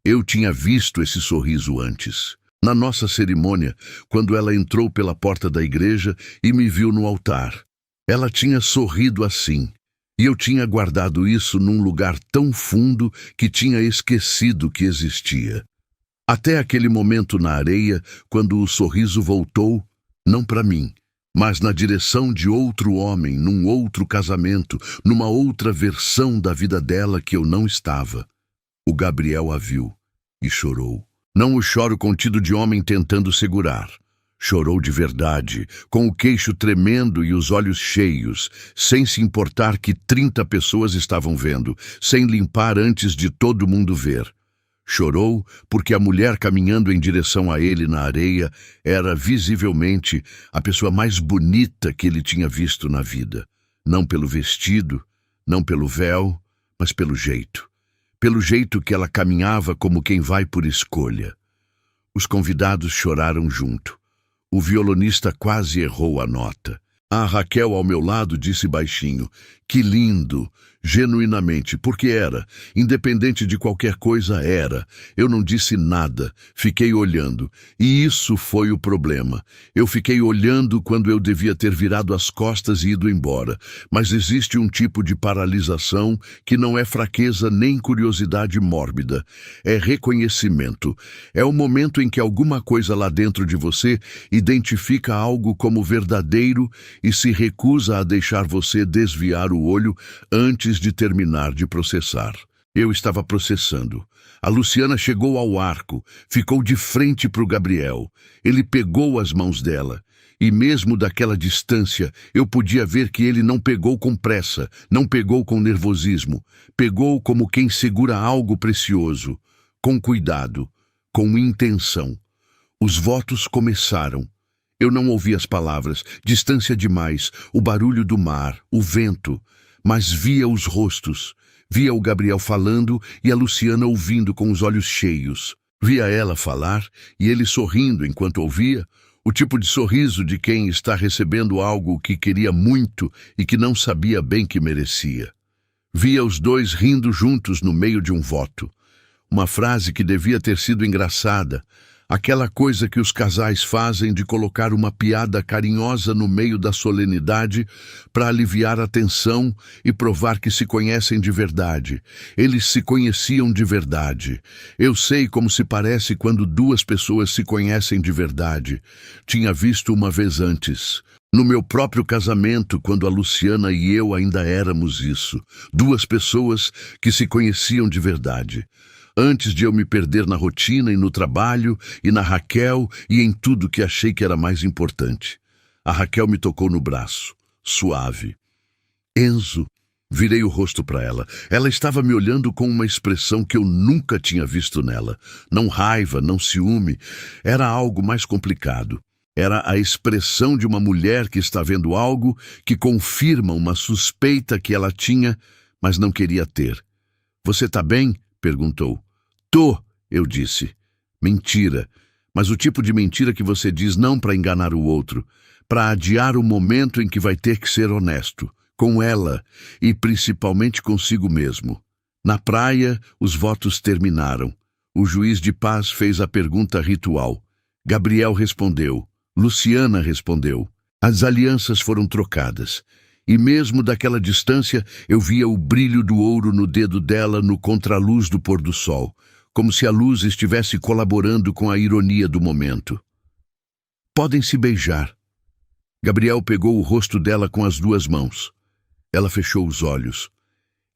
Eu tinha visto esse sorriso antes. Na nossa cerimônia, quando ela entrou pela porta da igreja e me viu no altar. Ela tinha sorrido assim, e eu tinha guardado isso num lugar tão fundo que tinha esquecido que existia. Até aquele momento na areia, quando o sorriso voltou, não para mim, mas na direção de outro homem, num outro casamento, numa outra versão da vida dela que eu não estava. O Gabriel a viu e chorou. Não o choro contido de homem tentando segurar. Chorou de verdade, com o queixo tremendo e os olhos cheios, sem se importar que 30 pessoas estavam vendo, sem limpar antes de todo mundo ver. Chorou porque a mulher caminhando em direção a ele na areia era visivelmente a pessoa mais bonita que ele tinha visto na vida. Não pelo vestido, não pelo véu, mas pelo jeito. Pelo jeito que ela caminhava como quem vai por escolha. Os convidados choraram junto. O violonista quase errou a nota. A Raquel ao meu lado disse baixinho, que lindo, genuinamente, porque era, independente de qualquer coisa era. Eu não disse nada, fiquei olhando, e isso foi o problema. Eu fiquei olhando quando eu devia ter virado as costas e ido embora, mas existe um tipo de paralisação que não é fraqueza nem curiosidade mórbida, é reconhecimento. É o momento em que alguma coisa lá dentro de você identifica algo como verdadeiro e se recusa a deixar você desviar o olho antes de terminar de processar. Eu estava processando. A Luciana chegou ao arco, ficou de frente para o Gabriel. Ele pegou as mãos dela. E mesmo daquela distância, eu podia ver que ele não pegou com pressa, não pegou com nervosismo. Pegou como quem segura algo precioso, com cuidado, com intenção. Os votos começaram. Eu não ouvi as palavras, distância demais, o barulho do mar, o vento, mas via os rostos. Via o Gabriel falando e a Luciana ouvindo com os olhos cheios. Via ela falar e ele sorrindo enquanto ouvia, o tipo de sorriso de quem está recebendo algo que queria muito e que não sabia bem que merecia. Via os dois rindo juntos no meio de um voto. Uma frase que devia ter sido engraçada, aquela coisa que os casais fazem de colocar uma piada carinhosa no meio da solenidade para aliviar a tensão e provar que se conhecem de verdade. Eles se conheciam de verdade. Eu sei como se parece quando duas pessoas se conhecem de verdade. Tinha visto uma vez antes. No meu próprio casamento, quando a Luciana e eu ainda éramos isso. Duas pessoas que se conheciam de verdade. Antes de eu me perder na rotina e no trabalho, e na Raquel, e em tudo que achei que era mais importante. A Raquel me tocou no braço, suave. Enzo, virei o rosto para ela. Ela estava me olhando com uma expressão que eu nunca tinha visto nela. Não raiva, não ciúme. Era algo mais complicado. Era a expressão de uma mulher que está vendo algo que confirma uma suspeita que ela tinha, mas não queria ter. Você tá bem? Perguntou. Tô, eu disse. Mentira. Mas o tipo de mentira que você diz não para enganar o outro, para adiar o momento em que vai ter que ser honesto, com ela e principalmente consigo mesmo. Na praia, os votos terminaram. O juiz de paz fez a pergunta ritual. Gabriel respondeu. Luciana respondeu. As alianças foram trocadas. E mesmo daquela distância eu via o brilho do ouro no dedo dela no contraluz do pôr do sol, como se a luz estivesse colaborando com a ironia do momento. Podem se beijar. Gabriel pegou o rosto dela com as duas mãos. Ela fechou os olhos.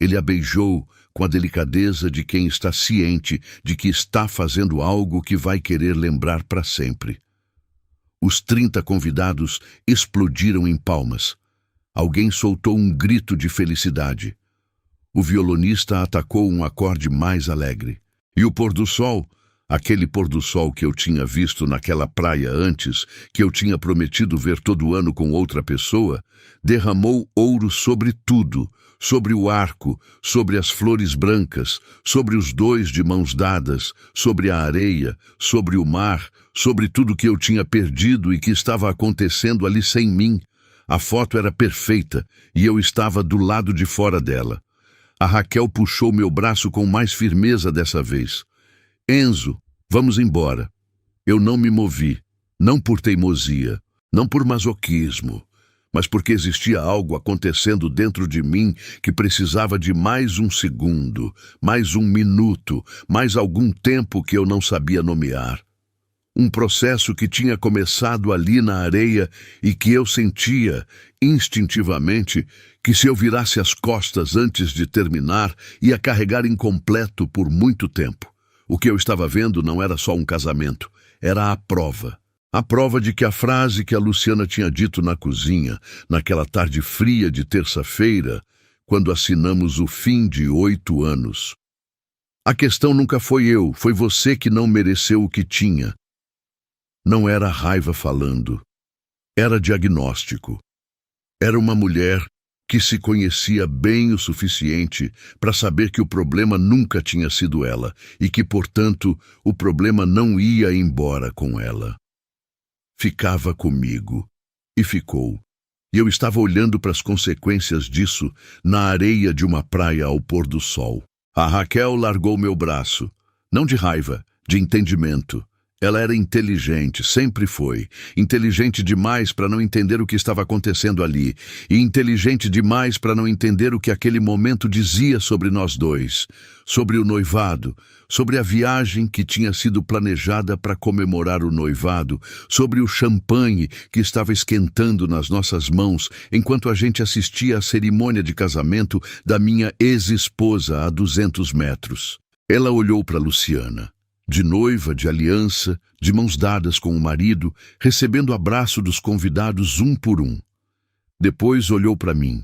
Ele a beijou com a delicadeza de quem está ciente de que está fazendo algo que vai querer lembrar para sempre. Os 30 convidados explodiram em palmas. Alguém soltou um grito de felicidade. O violonista atacou um acorde mais alegre. E o pôr do sol, aquele pôr do sol que eu tinha visto naquela praia antes, que eu tinha prometido ver todo ano com outra pessoa, derramou ouro sobre tudo, sobre o arco, sobre as flores brancas, sobre os dois de mãos dadas, sobre a areia, sobre o mar, sobre tudo que eu tinha perdido e que estava acontecendo ali sem mim. A foto era perfeita e eu estava do lado de fora dela. A Raquel puxou meu braço com mais firmeza dessa vez. Enzo, vamos embora. Eu não me movi, não por teimosia, não por masoquismo, mas porque existia algo acontecendo dentro de mim que precisava de mais um segundo, mais um minuto, mais algum tempo que eu não sabia nomear. Um processo que tinha começado ali na areia e que eu sentia, instintivamente, que se eu virasse as costas antes de terminar, ia carregar incompleto por muito tempo. O que eu estava vendo não era só um casamento, era a prova. A prova de que a frase que a Luciana tinha dito na cozinha, naquela tarde fria de terça-feira, quando assinamos o fim de 8 anos. A questão nunca foi eu, foi você que não mereceu o que tinha. Não era raiva falando, era diagnóstico. Era uma mulher que se conhecia bem o suficiente para saber que o problema nunca tinha sido ela e que, portanto, o problema não ia embora com ela. Ficava comigo. E ficou. E eu estava olhando para as consequências disso na areia de uma praia ao pôr do sol. A Raquel largou meu braço. Não de raiva, de entendimento. Ela era inteligente, sempre foi. Inteligente demais para não entender o que estava acontecendo ali. E inteligente demais para não entender o que aquele momento dizia sobre nós dois. Sobre o noivado. Sobre a viagem que tinha sido planejada para comemorar o noivado. Sobre o champanhe que estava esquentando nas nossas mãos enquanto a gente assistia à cerimônia de casamento da minha ex-esposa a 200 metros. Ela olhou para Luciana. De noiva, de aliança, de mãos dadas com o marido, recebendo abraço dos convidados um por um. Depois olhou para mim,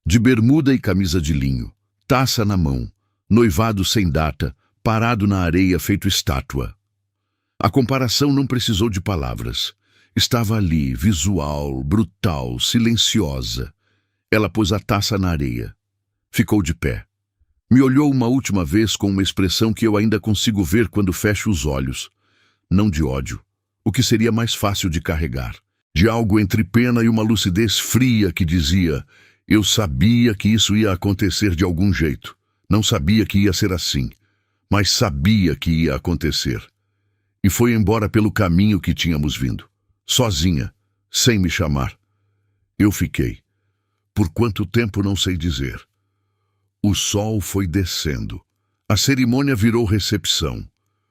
de bermuda e camisa de linho, taça na mão, noivado sem data, parado na areia feito estátua. A comparação não precisou de palavras. Estava ali, visual, brutal, silenciosa. Ela pôs a taça na areia. Ficou de pé. Me olhou uma última vez com uma expressão que eu ainda consigo ver quando fecho os olhos. Não de ódio, o que seria mais fácil de carregar. De algo entre pena e uma lucidez fria que dizia: eu sabia que isso ia acontecer de algum jeito. Não sabia que ia ser assim, mas sabia que ia acontecer. E foi embora pelo caminho que tínhamos vindo. Sozinha, sem me chamar. Eu fiquei. Por quanto tempo não sei dizer. O sol foi descendo. A cerimônia virou recepção.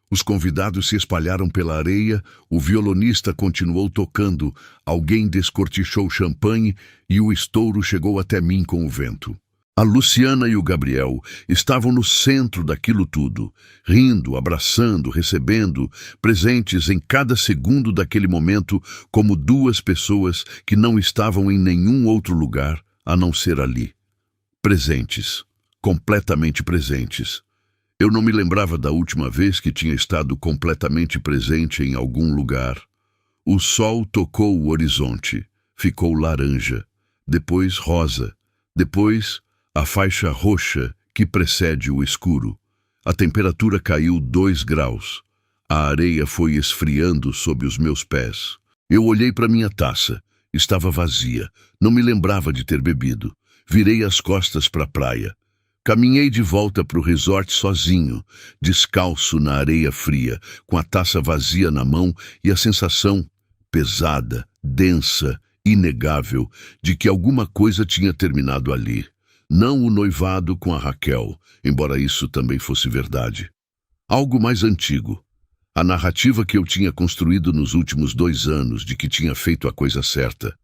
Os convidados se espalharam pela areia, o violonista continuou tocando, alguém descortichou champanhe e o estouro chegou até mim com o vento. A Luciana e o Gabriel estavam no centro daquilo tudo, rindo, abraçando, recebendo, presentes em cada segundo daquele momento como duas pessoas que não estavam em nenhum outro lugar a não ser ali. Presentes. Completamente presentes. Eu não me lembrava da última vez que tinha estado completamente presente em algum lugar. O sol tocou o horizonte, ficou laranja, depois rosa, depois a faixa roxa que precede o escuro. A temperatura caiu 2 graus. A areia foi esfriando sob os meus pés. Eu olhei para minha taça. Estava vazia. Não me lembrava de ter bebido. Virei as costas para a praia. Caminhei de volta para o resort sozinho, descalço na areia fria, com a taça vazia na mão e a sensação pesada, densa inegável de que alguma coisa tinha terminado ali. Não o noivado com a Raquel, embora isso também fosse verdade. Algo mais antigo. A narrativa que eu tinha construído nos últimos 2 anos de que tinha feito a coisa certa,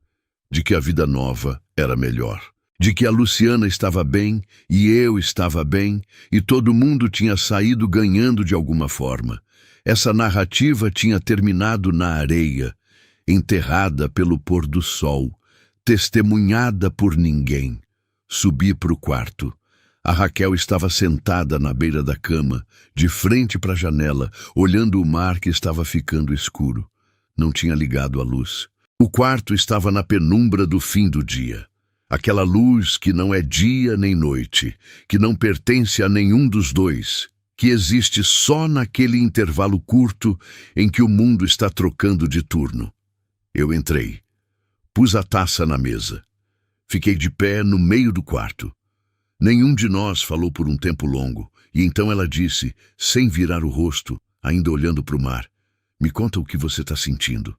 de que a vida nova era melhor, de que a Luciana estava bem e eu estava bem e todo mundo tinha saído ganhando de alguma forma. Essa narrativa tinha terminado na areia, enterrada pelo pôr do sol, testemunhada por ninguém. Subi para o quarto. A Raquel estava sentada na beira da cama, de frente para a janela, olhando o mar que estava ficando escuro. Não tinha ligado a luz. O quarto estava na penumbra do fim do dia. Aquela luz que não é dia nem noite, que não pertence a nenhum dos dois, que existe só naquele intervalo curto em que o mundo está trocando de turno. Eu entrei. Pus a taça na mesa. Fiquei de pé no meio do quarto. Nenhum de nós falou por um tempo longo, e então ela disse, sem virar o rosto, ainda olhando para o mar, "Me conta o que você está sentindo."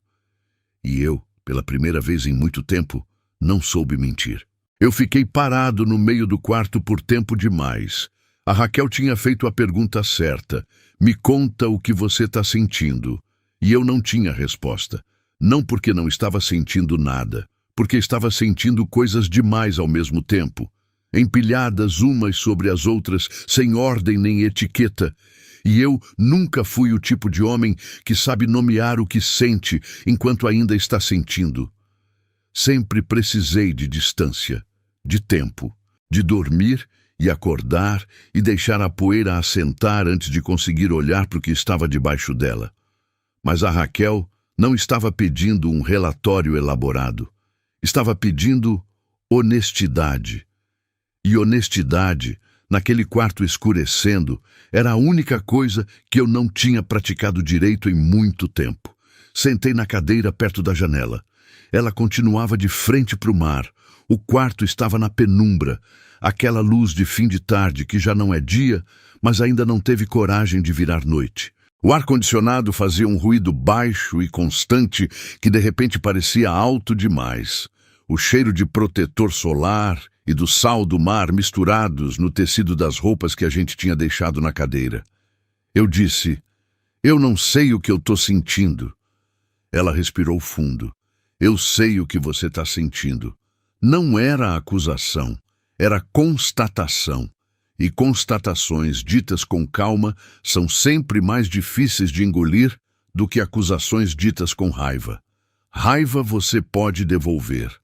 E eu, pela primeira vez em muito tempo, não soube mentir. Eu fiquei parado no meio do quarto por tempo demais. A Raquel tinha feito a pergunta certa, "Me conta o que você está sentindo." E eu não tinha resposta. Não porque não estava sentindo nada, porque estava sentindo coisas demais ao mesmo tempo, empilhadas umas sobre as outras, sem ordem nem etiqueta. E eu nunca fui o tipo de homem que sabe nomear o que sente enquanto ainda está sentindo. Sempre precisei de distância, de tempo, de dormir e acordar e deixar a poeira assentar antes de conseguir olhar para o que estava debaixo dela. Mas a Raquel não estava pedindo um relatório elaborado. Estava pedindo honestidade. E honestidade, naquele quarto escurecendo, era a única coisa que eu não tinha praticado direito em muito tempo. Sentei na cadeira perto da janela. Ela continuava de frente para o mar. O quarto estava na penumbra, aquela luz de fim de tarde que já não é dia, mas ainda não teve coragem de virar noite. O ar-condicionado fazia um ruído baixo e constante que de repente parecia alto demais. O cheiro de protetor solar e do sal do mar misturados no tecido das roupas que a gente tinha deixado na cadeira. Eu disse, "Eu não sei o que eu estou sentindo." Ela respirou fundo. "Eu sei o que você está sentindo." Não era acusação, era constatação. E constatações ditas com calma são sempre mais difíceis de engolir do que acusações ditas com raiva. Raiva você pode devolver.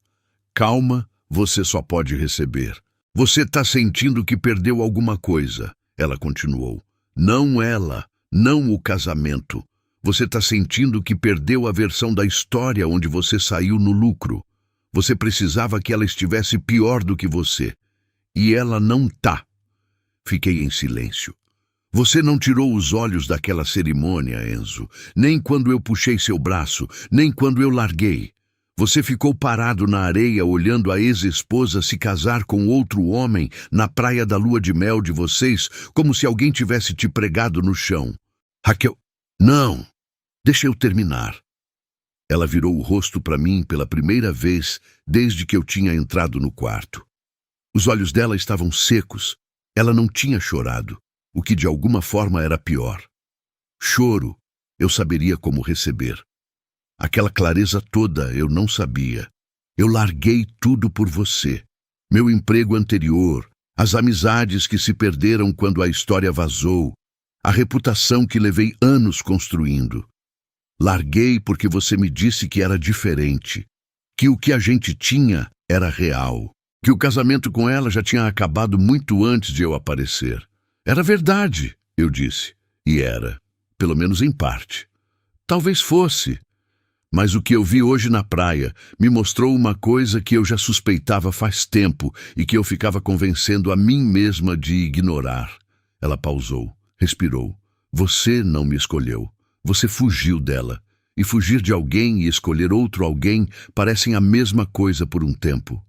Calma você só pode receber. "Você está sentindo que perdeu alguma coisa," ela continuou. "Não ela, não o casamento. Você está sentindo que perdeu a versão da história onde você saiu no lucro. Você precisava que ela estivesse pior do que você. E ela não tá." Fiquei em silêncio. "Você não tirou os olhos daquela cerimônia, Enzo. Nem quando eu puxei seu braço, nem quando eu larguei. Você ficou parado na areia olhando a ex-esposa se casar com outro homem na praia da lua de mel de vocês, como se alguém tivesse te pregado no chão." "Raquel, não, deixa eu terminar." Ela virou o rosto para mim pela primeira vez desde que eu tinha entrado no quarto. Os olhos dela estavam secos. Ela não tinha chorado, o que de alguma forma era pior. Choro, eu saberia como receber. Aquela clareza toda eu não sabia. Eu larguei tudo por você. Meu emprego anterior, as amizades que se perderam quando a história vazou, a reputação que levei anos construindo. Larguei porque você me disse que era diferente, que o que a gente tinha era real, que o casamento com ela já tinha acabado muito antes de eu aparecer. Era verdade, eu disse, e era, pelo menos em parte. Talvez fosse. Mas o que eu vi hoje na praia me mostrou uma coisa que eu já suspeitava faz tempo e que eu ficava convencendo a mim mesma de ignorar. Ela pausou, respirou. Você não me escolheu. Você fugiu dela. E fugir de alguém e escolher outro alguém parecem a mesma coisa por um tempo.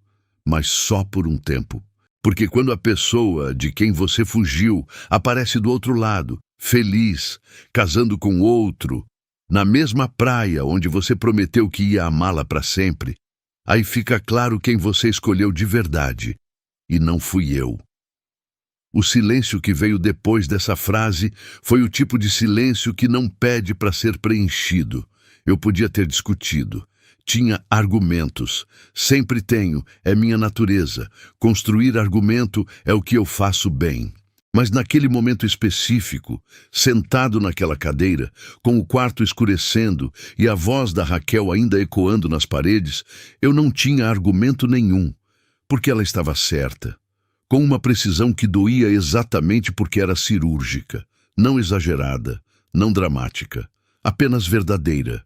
Mas só por um tempo. Porque quando a pessoa de quem você fugiu aparece do outro lado, feliz, casando com outro, na mesma praia onde você prometeu que ia amá-la para sempre, Aí fica claro quem você escolheu de verdade, e não fui eu. O silêncio que veio depois dessa frase foi o tipo de silêncio que não pede para ser preenchido. Eu podia ter discutido. Tinha argumentos. Sempre tenho, é minha natureza. Construir argumento é o que eu faço bem. Mas naquele momento específico, sentado naquela cadeira, com o quarto escurecendo e a voz da Raquel ainda ecoando nas paredes, eu não tinha argumento nenhum, porque ela estava certa. Com uma precisão que doía exatamente porque era cirúrgica, não exagerada, não dramática, apenas verdadeira.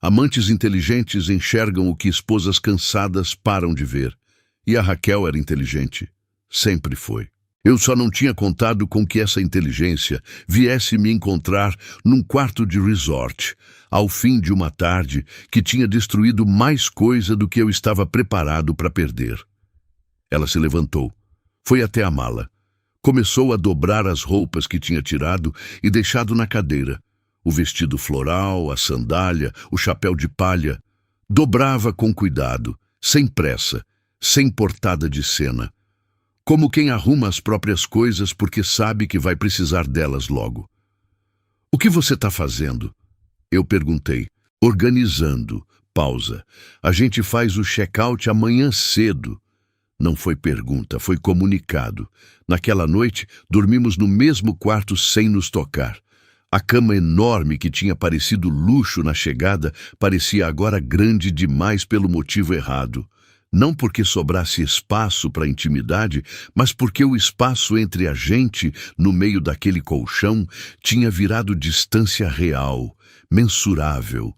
Amantes inteligentes enxergam o que esposas cansadas param de ver. E a Raquel era inteligente. Sempre foi. Eu só não tinha contado com que essa inteligência viesse me encontrar num quarto de resort, ao fim de uma tarde que tinha destruído mais coisa do que eu estava preparado para perder. Ela se levantou. Foi até a mala. Começou a dobrar as roupas que tinha tirado e deixado na cadeira. O vestido floral, a sandália, o chapéu de palha. Dobrava com cuidado, sem pressa, sem portada de cena. Como quem arruma as próprias coisas porque sabe que vai precisar delas logo. "O que você está fazendo?" Eu perguntei. "Organizando." Pausa. "A gente faz o check-out amanhã cedo." Não foi pergunta, foi comunicado. Naquela noite, dormimos no mesmo quarto sem nos tocar. A cama enorme que tinha parecido luxo na chegada parecia agora grande demais pelo motivo errado. Não porque sobrasse espaço para intimidade, mas porque o espaço entre a gente, no meio daquele colchão, tinha virado distância real, mensurável,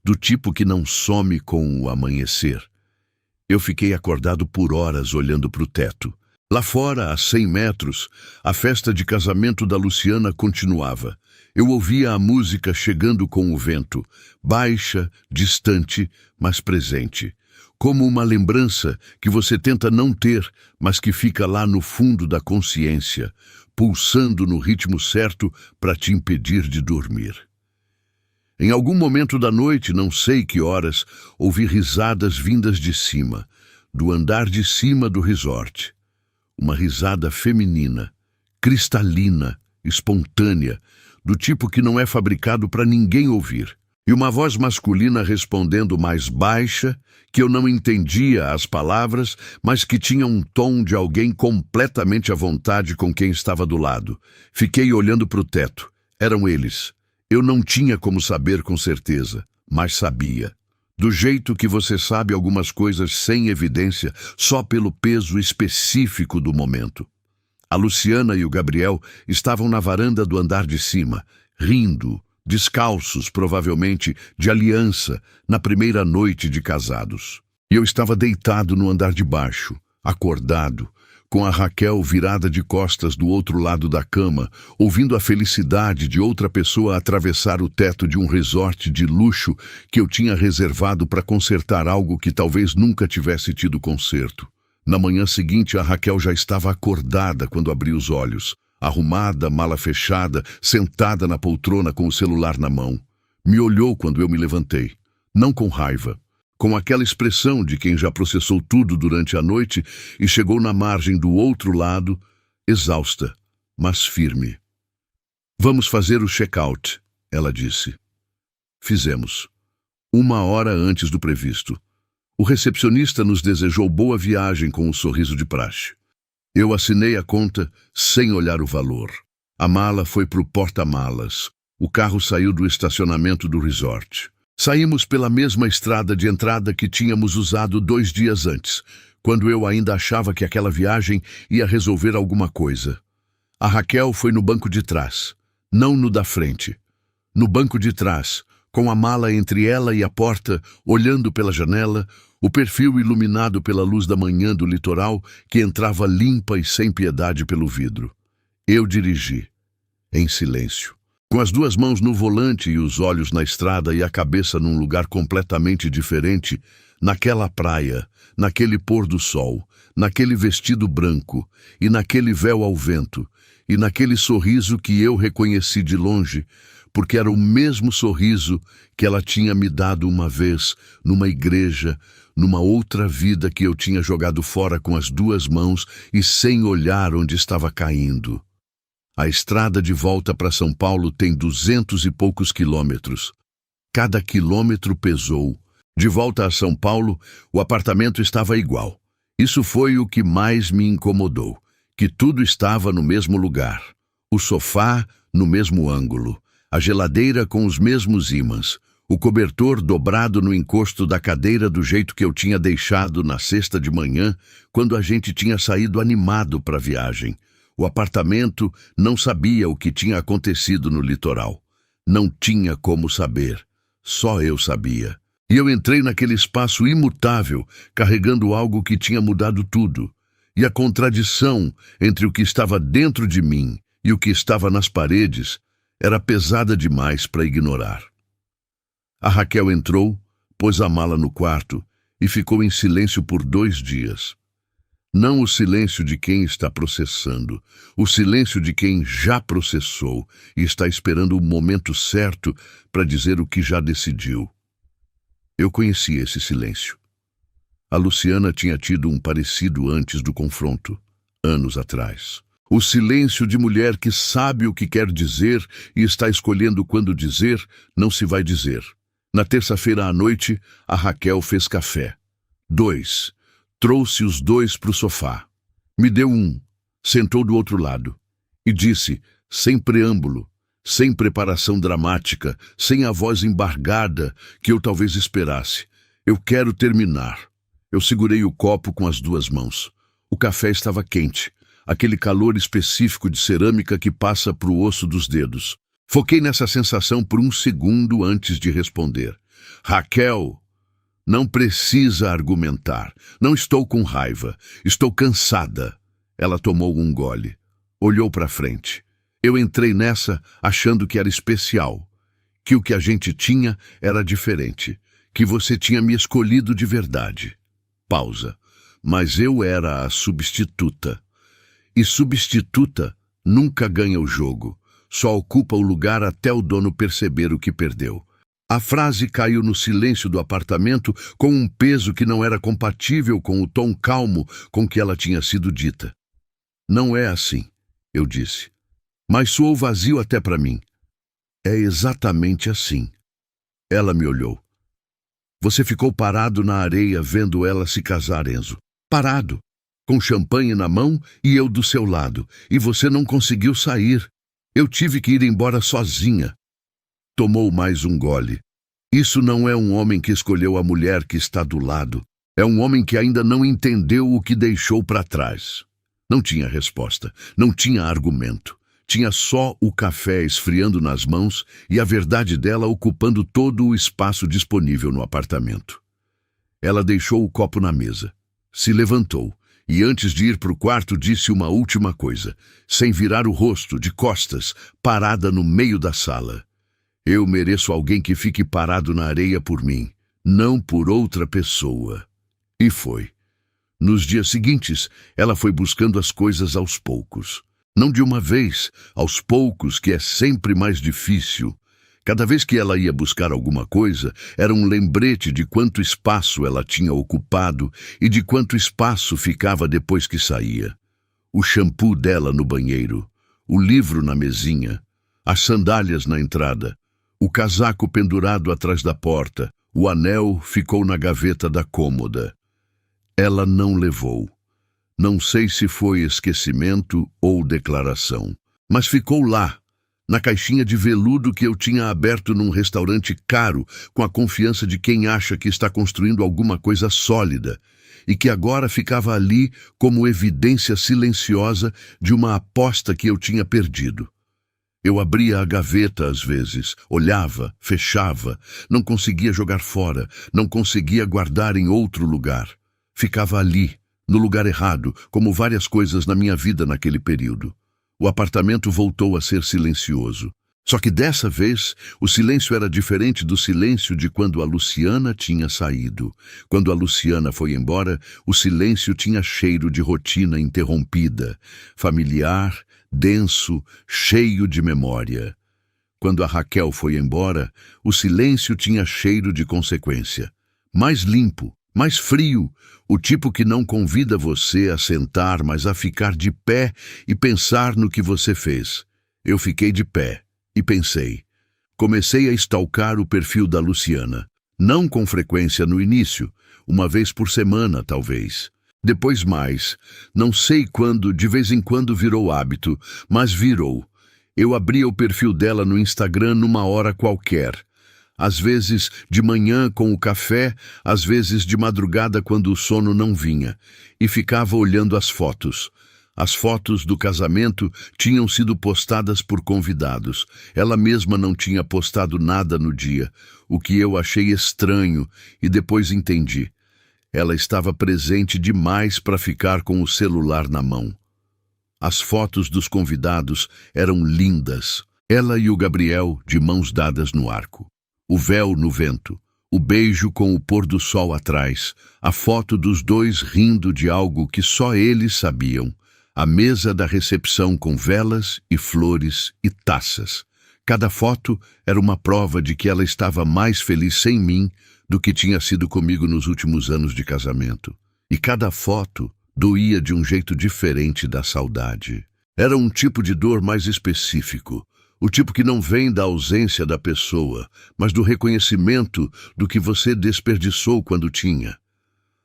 do tipo que não some com o amanhecer. Eu fiquei acordado por horas olhando para o teto. Lá fora, a 100 metros, a festa de casamento da Luciana continuava. Eu ouvia a música chegando com o vento, baixa, distante, mas presente. Como uma lembrança que você tenta não ter, mas que fica lá no fundo da consciência, pulsando no ritmo certo para te impedir de dormir. Em algum momento da noite, não sei que horas, ouvi risadas vindas de cima, do andar de cima do resort. Uma risada feminina, cristalina, espontânea, do tipo que não é fabricado para ninguém ouvir. E uma voz masculina respondendo mais baixa, que eu não entendia as palavras, mas que tinha um tom de alguém completamente à vontade com quem estava do lado. Fiquei olhando para o teto. Eram eles. Eu não tinha como saber com certeza, mas sabia. Do jeito que você sabe algumas coisas sem evidência, só pelo peso específico do momento. A Luciana e o Gabriel estavam na varanda do andar de cima, rindo, descalços, provavelmente, de aliança, na primeira noite de casados. E eu estava deitado no andar de baixo, acordado, com a Raquel virada de costas do outro lado da cama, ouvindo a felicidade de outra pessoa atravessar o teto de um resort de luxo que eu tinha reservado para consertar algo que talvez nunca tivesse tido conserto. Na manhã seguinte, a Raquel já estava acordada quando abri os olhos, arrumada, mala fechada, sentada na poltrona com o celular na mão. Me olhou quando eu me levantei, não com raiva, com aquela expressão de quem já processou tudo durante a noite e chegou na margem do outro lado, exausta, mas firme. "Vamos fazer o check-out", ela disse. Fizemos. 1 hora antes do previsto. O recepcionista nos desejou boa viagem com um sorriso de praxe. Eu assinei a conta sem olhar o valor. A mala foi para o porta-malas. O carro saiu do estacionamento do resort. Saímos pela mesma estrada de entrada que tínhamos usado 2 dias antes, quando eu ainda achava que aquela viagem ia resolver alguma coisa. A Raquel foi no banco de trás, não no da frente. No banco de trás, com a mala entre ela e a porta, olhando pela janela, o perfil iluminado pela luz da manhã do litoral que entrava limpa e sem piedade pelo vidro. Eu dirigi, em silêncio, com as 2 mãos no volante e os olhos na estrada e a cabeça num lugar completamente diferente, naquela praia, naquele pôr do sol, naquele vestido branco e naquele véu ao vento, e naquele sorriso que eu reconheci de longe, porque era o mesmo sorriso que ela tinha me dado uma vez numa igreja, numa outra vida que eu tinha jogado fora com as duas mãos e sem olhar onde estava caindo. A estrada de volta para São Paulo tem 200 e poucos quilômetros. Cada quilômetro pesou. De volta a São Paulo, o apartamento estava igual. Isso foi o que mais me incomodou, que tudo estava no mesmo lugar. O sofá no mesmo ângulo, a geladeira com os mesmos ímãs, o cobertor dobrado no encosto da cadeira do jeito que eu tinha deixado na sexta de manhã, quando a gente tinha saído animado para a viagem. O apartamento não sabia o que tinha acontecido no litoral. Não tinha como saber. Só eu sabia. E eu entrei naquele espaço imutável, carregando algo que tinha mudado tudo. E a contradição entre o que estava dentro de mim e o que estava nas paredes era pesada demais para ignorar. A Raquel entrou, pôs a mala no quarto e ficou em silêncio por 2 dias. Não o silêncio de quem está processando, o silêncio de quem já processou e está esperando o momento certo para dizer o que já decidiu. Eu conhecia esse silêncio. A Luciana tinha tido um parecido antes do confronto, anos atrás. O silêncio de mulher que sabe o que quer dizer e está escolhendo quando dizer, não se vai dizer. Na terça-feira à noite, a Raquel fez café. 2. Trouxe os 2 para o sofá. Me deu um, sentou do outro lado e disse, sem preâmbulo, sem preparação dramática, sem a voz embargada que eu talvez esperasse: eu quero terminar. Eu segurei o copo com as 2 mãos. O café estava quente, aquele calor específico de cerâmica que passa para o osso dos dedos. Foquei nessa sensação por 1 segundo antes de responder. Raquel, não precisa argumentar. Não estou com raiva. Estou cansada. Ela tomou um gole. Olhou para frente. Eu entrei nessa achando que era especial, que o que a gente tinha era diferente, que você tinha me escolhido de verdade. Pausa. Mas eu era a substituta. E substituta nunca ganha o jogo. Só ocupa o lugar até o dono perceber o que perdeu. A frase caiu no silêncio do apartamento com um peso que não era compatível com o tom calmo com que ela tinha sido dita. Não é assim, eu disse. Mas soou vazio até para mim. É exatamente assim. Ela me olhou. Você ficou parado na areia vendo ela se casar, Enzo. Parado, com champanhe na mão e eu do seu lado. E você não conseguiu sair. Eu tive que ir embora sozinha. Tomou mais um gole. Isso não é um homem que escolheu a mulher que está do lado. É um homem que ainda não entendeu o que deixou para trás. Não tinha resposta, não tinha argumento. Tinha só o café esfriando nas mãos e a verdade dela ocupando todo o espaço disponível no apartamento. Ela deixou o copo na mesa, se levantou e antes de ir para o quarto disse uma última coisa, sem virar o rosto, de costas, parada no meio da sala. Eu mereço alguém que fique parado na areia por mim, não por outra pessoa. E foi. Nos dias seguintes, ela foi buscando as coisas aos poucos. Não de uma vez, aos poucos, que é sempre mais difícil. Cada vez que ela ia buscar alguma coisa, era um lembrete de quanto espaço ela tinha ocupado e de quanto espaço ficava depois que saía. O shampoo dela no banheiro, o livro na mesinha, as sandálias na entrada, o casaco pendurado atrás da porta, o anel ficou na gaveta da cômoda. Ela não levou. Não sei se foi esquecimento ou declaração, mas ficou lá, na caixinha de veludo que eu tinha aberto num restaurante caro, com a confiança de quem acha que está construindo alguma coisa sólida, e que agora ficava ali como evidência silenciosa de uma aposta que eu tinha perdido. Eu abria a gaveta às vezes, olhava, fechava, não conseguia jogar fora, não conseguia guardar em outro lugar. Ficava ali, no lugar errado, como várias coisas na minha vida naquele período. O apartamento voltou a ser silencioso. Só que dessa vez, o silêncio era diferente do silêncio de quando a Luciana tinha saído. Quando a Luciana foi embora, o silêncio tinha cheiro de rotina interrompida, familiar, denso, cheio de memória. Quando a Raquel foi embora, o silêncio tinha cheiro de consequência. Mais limpo, mais frio, o tipo que não convida você a sentar, mas a ficar de pé e pensar no que você fez. Eu fiquei de pé e pensei. Comecei a stalkar o perfil da Luciana. Não com frequência no início, uma vez por semana, talvez. Depois mais. Não sei quando, de vez em quando virou hábito, mas virou. Eu abria o perfil dela no Instagram numa hora qualquer. Às vezes de manhã com o café, às vezes de madrugada quando o sono não vinha, e ficava olhando as fotos. As fotos do casamento tinham sido postadas por convidados. Ela mesma não tinha postado nada no dia, o que eu achei estranho e depois entendi. Ela estava presente demais para ficar com o celular na mão. As fotos dos convidados eram lindas. Ela e o Gabriel de mãos dadas no arco. O véu no vento, o beijo com o pôr do sol atrás, a foto dos dois rindo de algo que só eles sabiam, a mesa da recepção com velas e flores e taças. Cada foto era uma prova de que ela estava mais feliz sem mim do que tinha sido comigo nos últimos anos de casamento. E cada foto doía de um jeito diferente da saudade. Era um tipo de dor mais específico. O tipo que não vem da ausência da pessoa, mas do reconhecimento do que você desperdiçou quando tinha.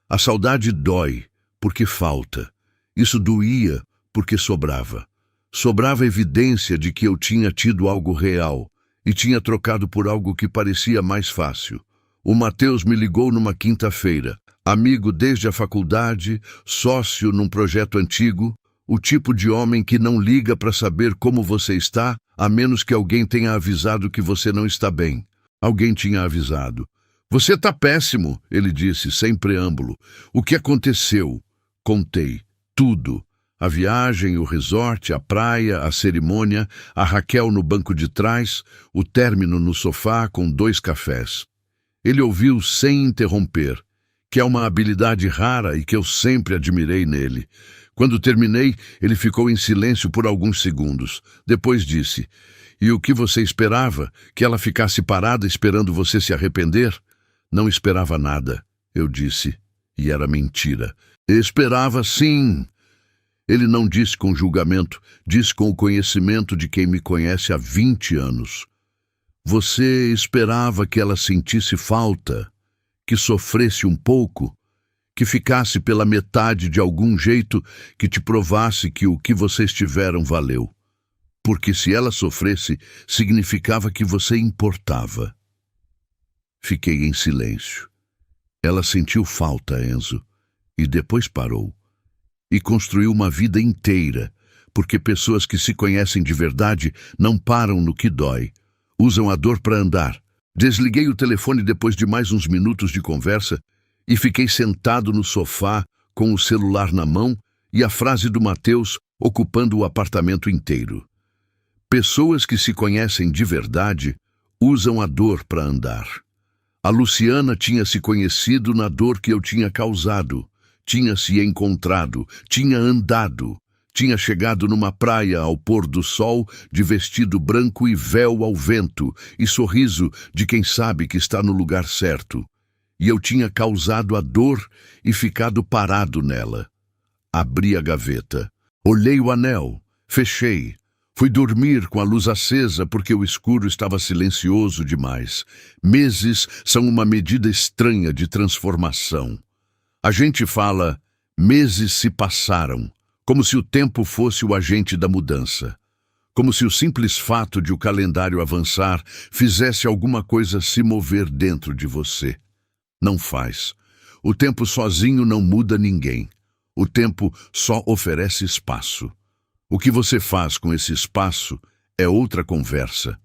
A saudade dói, porque falta. Isso doía, porque sobrava. Sobrava evidência de que eu tinha tido algo real e tinha trocado por algo que parecia mais fácil. O Matheus me ligou numa quinta-feira. Amigo desde a faculdade, sócio num projeto antigo, o tipo de homem que não liga para saber como você está, a menos que alguém tenha avisado que você não está bem. Alguém tinha avisado. Você está péssimo, ele disse, sem preâmbulo. O que aconteceu? Contei. Tudo. A viagem, o resort, a praia, a cerimônia, a Raquel no banco de trás, o término no sofá com 2 cafés. Ele ouviu sem interromper, que é uma habilidade rara e que eu sempre admirei nele. Quando terminei, ele ficou em silêncio por alguns segundos. Depois disse, e o que você esperava? Que ela ficasse parada esperando você se arrepender? Não esperava nada, eu disse, e era mentira. Esperava sim. Ele não disse com julgamento, disse com o conhecimento de quem me conhece há 20 anos. Você esperava que ela sentisse falta, que sofresse um pouco, que ficasse pela metade de algum jeito que te provasse que o que vocês tiveram valeu. Porque se ela sofresse, significava que você importava. Fiquei em silêncio. Ela sentiu falta, Enzo, e depois parou. E construiu uma vida inteira, porque pessoas que se conhecem de verdade não param no que dói. Usam a dor para andar. Desliguei o telefone depois de mais uns minutos de conversa e fiquei sentado no sofá com o celular na mão e a frase do Matheus ocupando o apartamento inteiro. Pessoas que se conhecem de verdade usam a dor para andar. A Luciana tinha se conhecido na dor que eu tinha causado, tinha se encontrado, tinha andado, tinha chegado numa praia ao pôr do sol de vestido branco e véu ao vento e sorriso de quem sabe que está no lugar certo. E eu tinha causado a dor e ficado parado nela. Abri a gaveta, olhei o anel, fechei. Fui dormir com a luz acesa porque o escuro estava silencioso demais. Meses são uma medida estranha de transformação. A gente fala, meses se passaram, como se o tempo fosse o agente da mudança. Como se o simples fato de o calendário avançar fizesse alguma coisa se mover dentro de você. Não faz. O tempo sozinho não muda ninguém. O tempo só oferece espaço. O que você faz com esse espaço é outra conversa.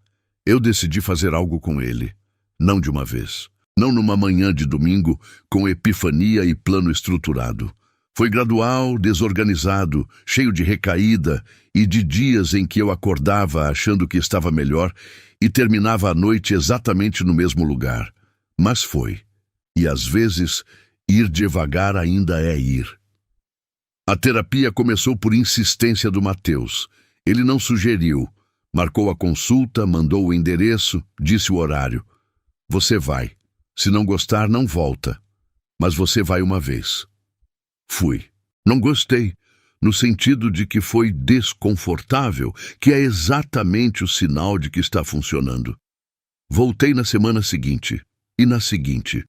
Eu decidi fazer algo com ele. Não de uma vez. Não numa manhã de domingo, com epifania e plano estruturado. Foi gradual, desorganizado, cheio de recaída e de dias em que eu acordava achando que estava melhor e terminava a noite exatamente no mesmo lugar. Mas foi. E às vezes, ir devagar ainda é ir. A terapia começou por insistência do Matheus. Ele não sugeriu, Marcou a consulta, mandou o endereço, disse o horário. Você vai. Se não gostar, não volta. Mas você vai uma vez. Fui. Não gostei, no sentido de que foi desconfortável, que é exatamente o sinal de que está funcionando. Voltei na semana seguinte, e na seguinte.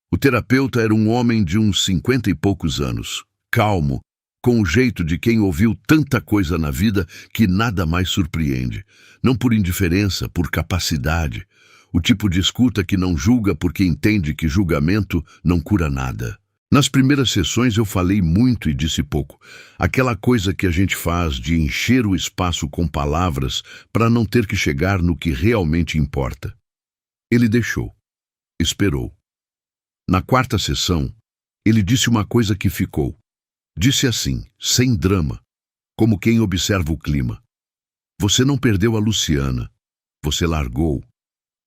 O terapeuta era um homem de uns 50 e poucos anos, calmo, com o jeito de quem ouviu tanta coisa na vida que nada mais surpreende. Não por indiferença, por capacidade. O tipo de escuta que não julga porque entende que julgamento não cura nada. Nas primeiras sessões eu falei muito e disse pouco. Aquela coisa que a gente faz de encher o espaço com palavras para não ter que chegar no que realmente importa. Ele deixou. Esperou. Na quarta sessão, ele disse uma coisa que ficou. Disse assim, sem drama, como quem observa o clima. Você não perdeu a Luciana. Você largou.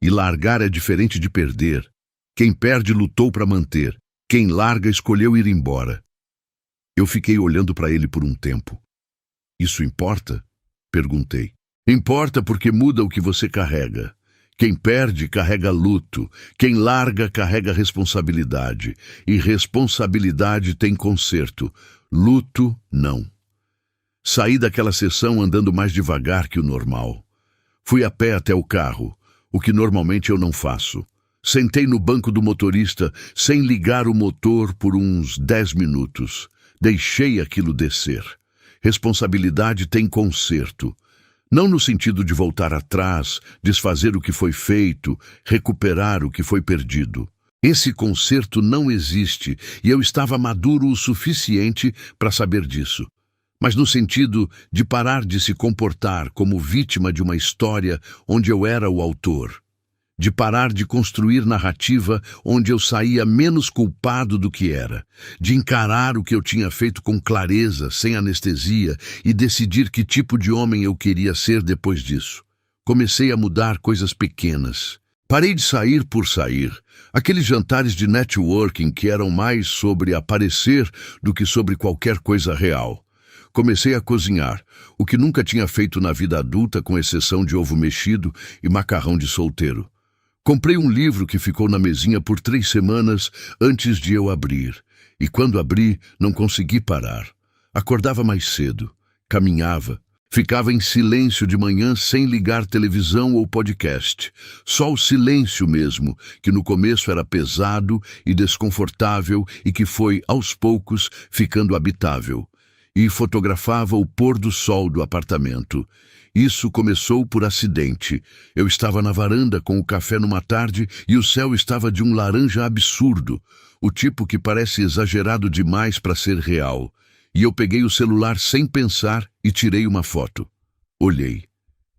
E largar é diferente de perder. Quem perde lutou para manter. Quem larga escolheu ir embora. Eu fiquei olhando para ele por um tempo. Isso importa? Perguntei. Importa porque muda o que você carrega. Quem perde carrega luto. Quem larga carrega responsabilidade. E responsabilidade tem conserto. Luto, não. Saí daquela sessão andando mais devagar que o normal. Fui a pé até o carro, o que normalmente eu não faço. Sentei no banco do motorista sem ligar o motor por uns 10 minutos. Deixei aquilo descer. Responsabilidade tem conserto. Não no sentido de voltar atrás, desfazer o que foi feito, recuperar o que foi perdido. Esse conserto não existe e eu estava maduro o suficiente para saber disso. Mas no sentido de parar de se comportar como vítima de uma história onde eu era o autor. De parar de construir narrativa onde eu saía menos culpado do que era, de encarar o que eu tinha feito com clareza, sem anestesia, e decidir que tipo de homem eu queria ser depois disso. Comecei a mudar coisas pequenas. Parei de sair por sair, aqueles jantares de networking que eram mais sobre aparecer do que sobre qualquer coisa real. Comecei a cozinhar, o que nunca tinha feito na vida adulta, com exceção de ovo mexido e macarrão de solteiro. Comprei um livro que ficou na mesinha por 3 semanas antes de eu abrir. E quando abri, não consegui parar. Acordava mais cedo, caminhava, ficava em silêncio de manhã sem ligar televisão ou podcast. Só o silêncio mesmo, que no começo era pesado e desconfortável e que foi, aos poucos, ficando habitável. E fotografava o pôr do sol do apartamento. Isso começou por acidente. Eu estava na varanda com o café numa tarde e o céu estava de um laranja absurdo, o tipo que parece exagerado demais para ser real. E eu peguei o celular sem pensar e tirei uma foto. Olhei.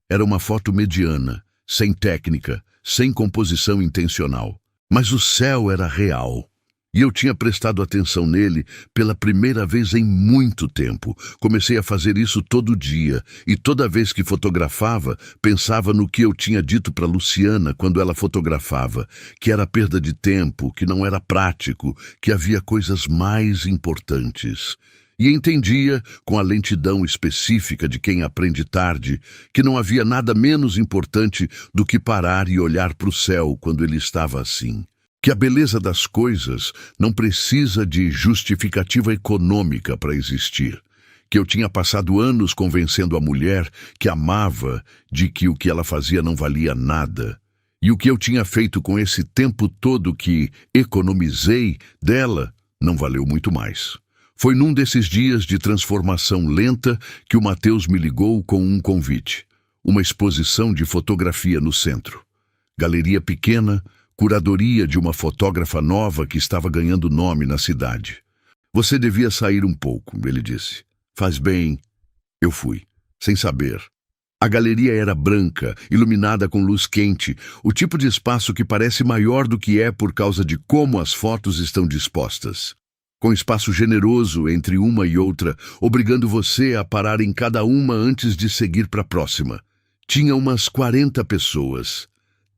Era uma foto mediana, sem técnica, sem composição intencional. Mas o céu era real. E eu tinha prestado atenção nele pela primeira vez em muito tempo. Comecei a fazer isso todo dia, e toda vez que fotografava, pensava no que eu tinha dito para Luciana quando ela fotografava, que era perda de tempo, que não era prático, que havia coisas mais importantes. E entendia, com a lentidão específica de quem aprende tarde, que não havia nada menos importante do que parar e olhar para o céu quando ele estava assim. Que a beleza das coisas não precisa de justificativa econômica para existir. Que eu tinha passado anos convencendo a mulher que amava de que o que ela fazia não valia nada. E o que eu tinha feito com esse tempo todo que economizei dela não valeu muito mais. Foi num desses dias de transformação lenta que o Matheus me ligou com um convite. Uma exposição de fotografia no centro. Galeria pequena, curadoria de uma fotógrafa nova que estava ganhando nome na cidade. Você devia sair um pouco, ele disse. Faz bem. Eu fui, sem saber. A galeria era branca, iluminada com luz quente, o tipo de espaço que parece maior do que é por causa de como as fotos estão dispostas. Com espaço generoso entre uma e outra, obrigando você a parar em cada uma antes de seguir para a próxima. Tinha umas 40 pessoas.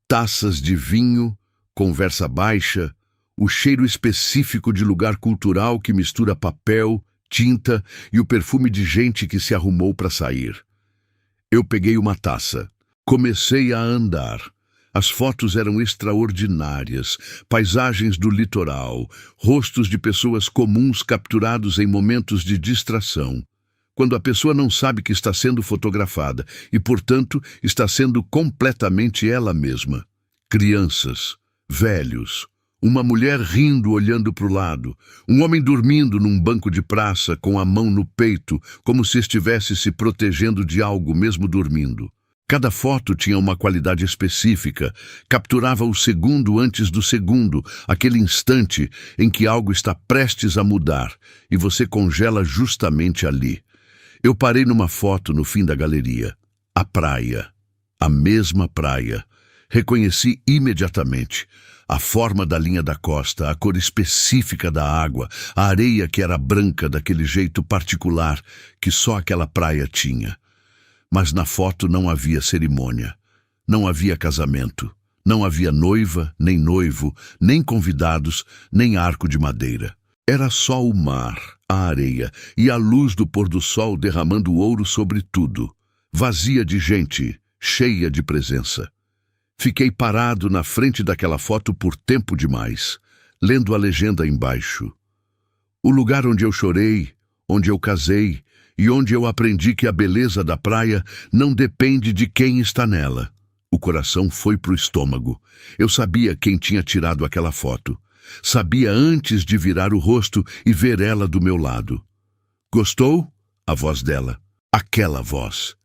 Taças de vinho, conversa baixa, o cheiro específico de lugar cultural que mistura papel, tinta e o perfume de gente que se arrumou para sair. Eu peguei uma taça. Comecei a andar. As fotos eram extraordinárias, paisagens do litoral, rostos de pessoas comuns capturados em momentos de distração. Quando a pessoa não sabe que está sendo fotografada e, portanto, está sendo completamente ela mesma. Crianças, velhos, uma mulher rindo olhando para o lado, um homem dormindo num banco de praça com a mão no peito, como se estivesse se protegendo de algo mesmo dormindo. Cada foto tinha uma qualidade específica, capturava o segundo antes do segundo, aquele instante em que algo está prestes a mudar e você congela justamente ali. Eu parei numa foto no fim da galeria. A praia. A mesma praia. Reconheci imediatamente a forma da linha da costa, a cor específica da água, a areia que era branca daquele jeito particular que só aquela praia tinha. Mas na foto não havia cerimônia, não havia casamento, não havia noiva, nem noivo, nem convidados, nem arco de madeira. Era só o mar, a areia e a luz do pôr do sol derramando ouro sobre tudo, vazia de gente, cheia de presença. Fiquei parado na frente daquela foto por tempo demais, lendo a legenda embaixo. O lugar onde eu chorei, onde eu casei, e onde eu aprendi que a beleza da praia não depende de quem está nela. O coração foi pro estômago. Eu sabia quem tinha tirado aquela foto. Sabia antes de virar o rosto e ver ela do meu lado. Gostou? A voz dela. Aquela voz.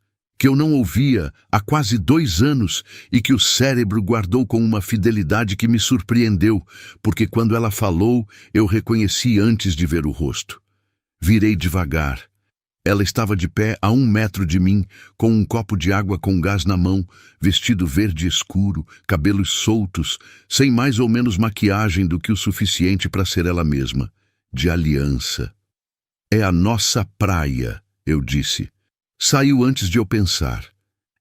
Que eu não ouvia há quase 2 anos e que o cérebro guardou com uma fidelidade que me surpreendeu, porque quando ela falou, eu reconheci antes de ver o rosto. Virei devagar. Ela estava de pé a 1 metro de mim, com um copo de água com gás na mão, vestido verde escuro, cabelos soltos, sem mais ou menos maquiagem do que o suficiente para ser ela mesma, de aliança. É a nossa praia, eu disse. Saiu antes de eu pensar.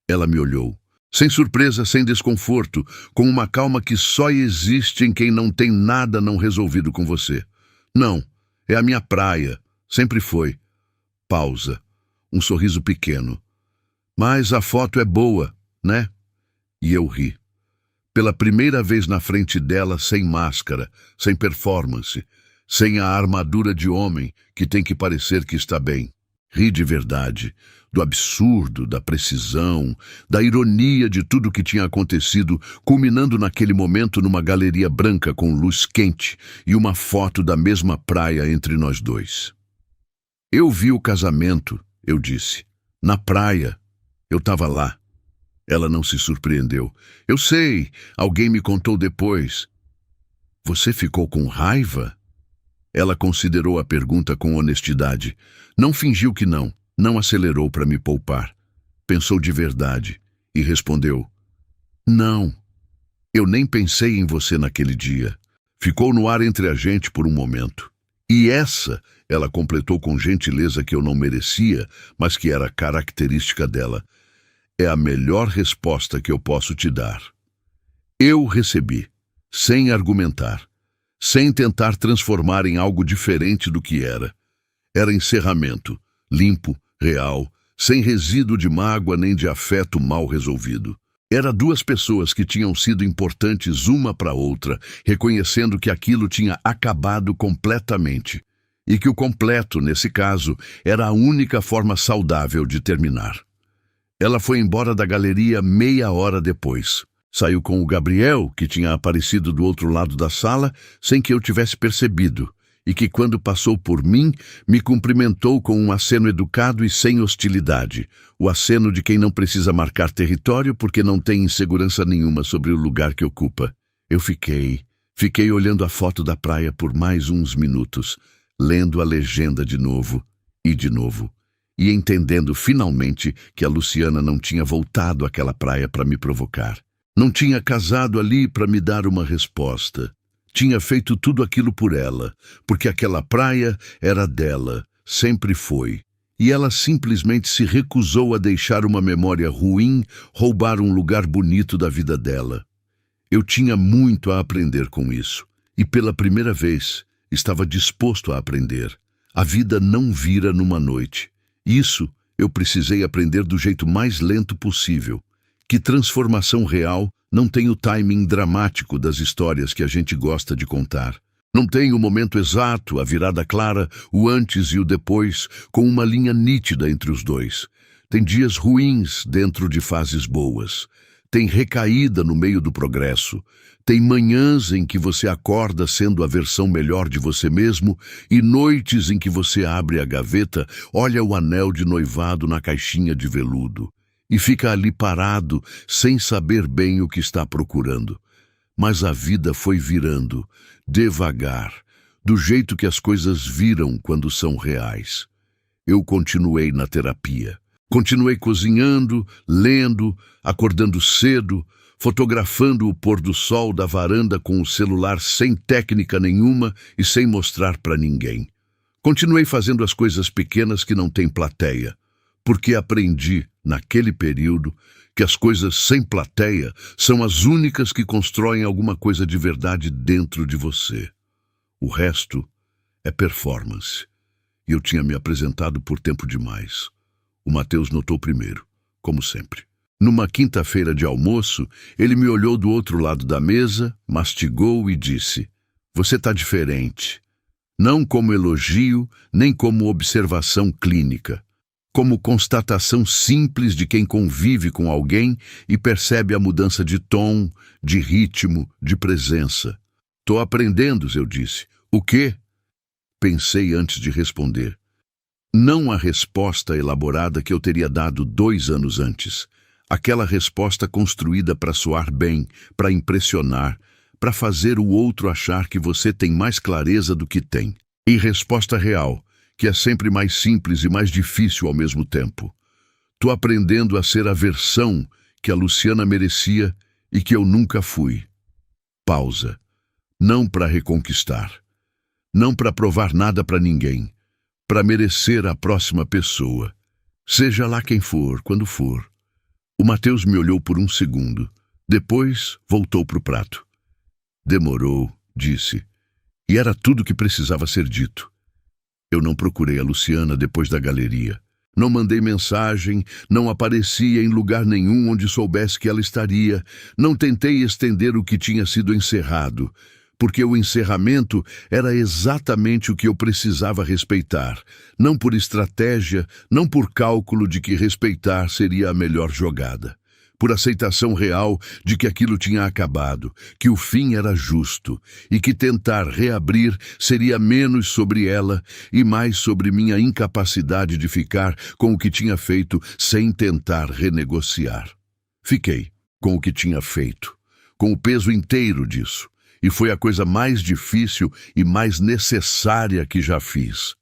Ela me olhou, sem surpresa, sem desconforto, com uma calma que só existe em quem não tem nada não resolvido com você. Não, é a minha praia, sempre foi. Pausa. Um sorriso pequeno. Mas a foto é boa, né? E eu ri. Pela primeira vez na frente dela, sem máscara, sem performance, sem a armadura de homem que tem que parecer que está bem. Ri de verdade, do absurdo, da precisão, da ironia de tudo o que tinha acontecido, culminando naquele momento numa galeria branca com luz quente e uma foto da mesma praia entre nós dois. Eu vi o casamento, eu disse. Na praia. Eu estava lá. Ela não se surpreendeu. Eu sei, alguém me contou depois. Você ficou com raiva? Ela considerou a pergunta com honestidade. Não fingiu que não acelerou para me poupar. Pensou de verdade e respondeu. Não, eu nem pensei em você naquele dia. Ficou no ar entre a gente por um momento. E ela completou com gentileza que eu não merecia, mas que era característica dela. É a melhor resposta que eu posso te dar. Eu recebi, sem argumentar, sem tentar transformar em algo diferente do que era. Era encerramento, limpo, real, sem resíduo de mágoa nem de afeto mal resolvido. Era 2 pessoas que tinham sido importantes uma para outra, reconhecendo que aquilo tinha acabado completamente, e que o completo, nesse caso, era a única forma saudável de terminar. Ela foi embora da galeria meia hora depois. Saiu com o Gabriel, que tinha aparecido do outro lado da sala, sem que eu tivesse percebido, e que, quando passou por mim, me cumprimentou com um aceno educado e sem hostilidade, o aceno de quem não precisa marcar território porque não tem insegurança nenhuma sobre o lugar que ocupa. Eu fiquei olhando a foto da praia por mais uns minutos, lendo a legenda de novo, e entendendo finalmente que a Luciana não tinha voltado àquela praia para me provocar. Não tinha casado ali para me dar uma resposta. Tinha feito tudo aquilo por ela, porque aquela praia era dela, sempre foi. E ela simplesmente se recusou a deixar uma memória ruim roubar um lugar bonito da vida dela. Eu tinha muito a aprender com isso, e pela primeira vez estava disposto a aprender. A vida não vira numa noite. Isso Eu precisei aprender do jeito mais lento possível, que transformação real não tem o timing dramático das histórias que a gente gosta de contar. Não tem o momento exato, a virada clara, o antes e o depois, com uma linha nítida entre os dois. Tem dias ruins dentro de fases boas. Tem recaída no meio do progresso. Tem manhãs em que você acorda sendo a versão melhor de você mesmo e noites em que você abre a gaveta, olha o anel de noivado na caixinha de veludo e fica ali parado, sem saber bem o que está procurando. Mas a vida foi virando, devagar, do jeito que as coisas viram quando são reais. Eu continuei na terapia. Continuei cozinhando, lendo, acordando cedo, fotografando o pôr do sol da varanda com o celular sem técnica nenhuma e sem mostrar para ninguém. Continuei fazendo as coisas pequenas que não têm plateia, porque aprendi, naquele período, que as coisas sem plateia são as únicas que constroem alguma coisa de verdade dentro de você. O resto é performance. E eu tinha me apresentado por tempo demais. O Matheus notou primeiro, como sempre. Numa quinta-feira de almoço, ele me olhou do outro lado da mesa, mastigou e disse: "Você está diferente." Não como elogio, nem como observação clínica. Como constatação simples de quem convive com alguém e percebe a mudança de tom, de ritmo, de presença. "Tô aprendendo", eu disse. "O quê?" Pensei antes de responder. Não a resposta elaborada que eu teria dado 2 anos antes. Aquela resposta construída para soar bem, para impressionar, para fazer o outro achar que você tem mais clareza do que tem. E resposta real, que é sempre mais simples e mais difícil ao mesmo tempo. Tô aprendendo a ser a versão que a Luciana merecia e que eu nunca fui. Pausa. Não para reconquistar. Não para provar nada para ninguém. Para merecer a próxima pessoa. Seja lá quem for, quando for. O Matheus me olhou por um segundo. Depois voltou para o prato. Demorou, disse. E era tudo que precisava ser dito. Eu não procurei a Luciana depois da galeria. Não mandei mensagem, não aparecia em lugar nenhum onde soubesse que ela estaria. Não tentei estender o que tinha sido encerrado, porque o encerramento era exatamente o que eu precisava respeitar. Não por estratégia, não por cálculo de que respeitar seria a melhor jogada. Por aceitação real de que aquilo tinha acabado, que o fim era justo e que tentar reabrir seria menos sobre ela e mais sobre minha incapacidade de ficar com o que tinha feito sem tentar renegociar. Fiquei com o que tinha feito, com o peso inteiro disso, e foi a coisa mais difícil e mais necessária que já fiz.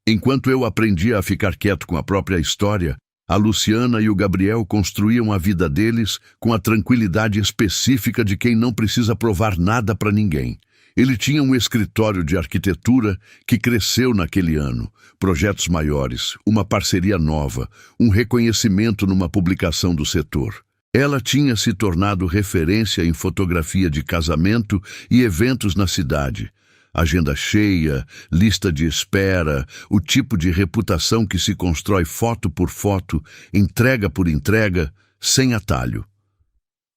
Enquanto eu aprendia a ficar quieto com a própria história, a Luciana e o Gabriel construíam a vida deles com a tranquilidade específica de quem não precisa provar nada para ninguém. Ele tinha um escritório de arquitetura que cresceu naquele ano, projetos maiores, uma parceria nova, um reconhecimento numa publicação do setor. Ela tinha se tornado referência em fotografia de casamento e eventos na cidade. Agenda cheia, lista de espera, o tipo de reputação que se constrói foto por foto, entrega por entrega, sem atalho.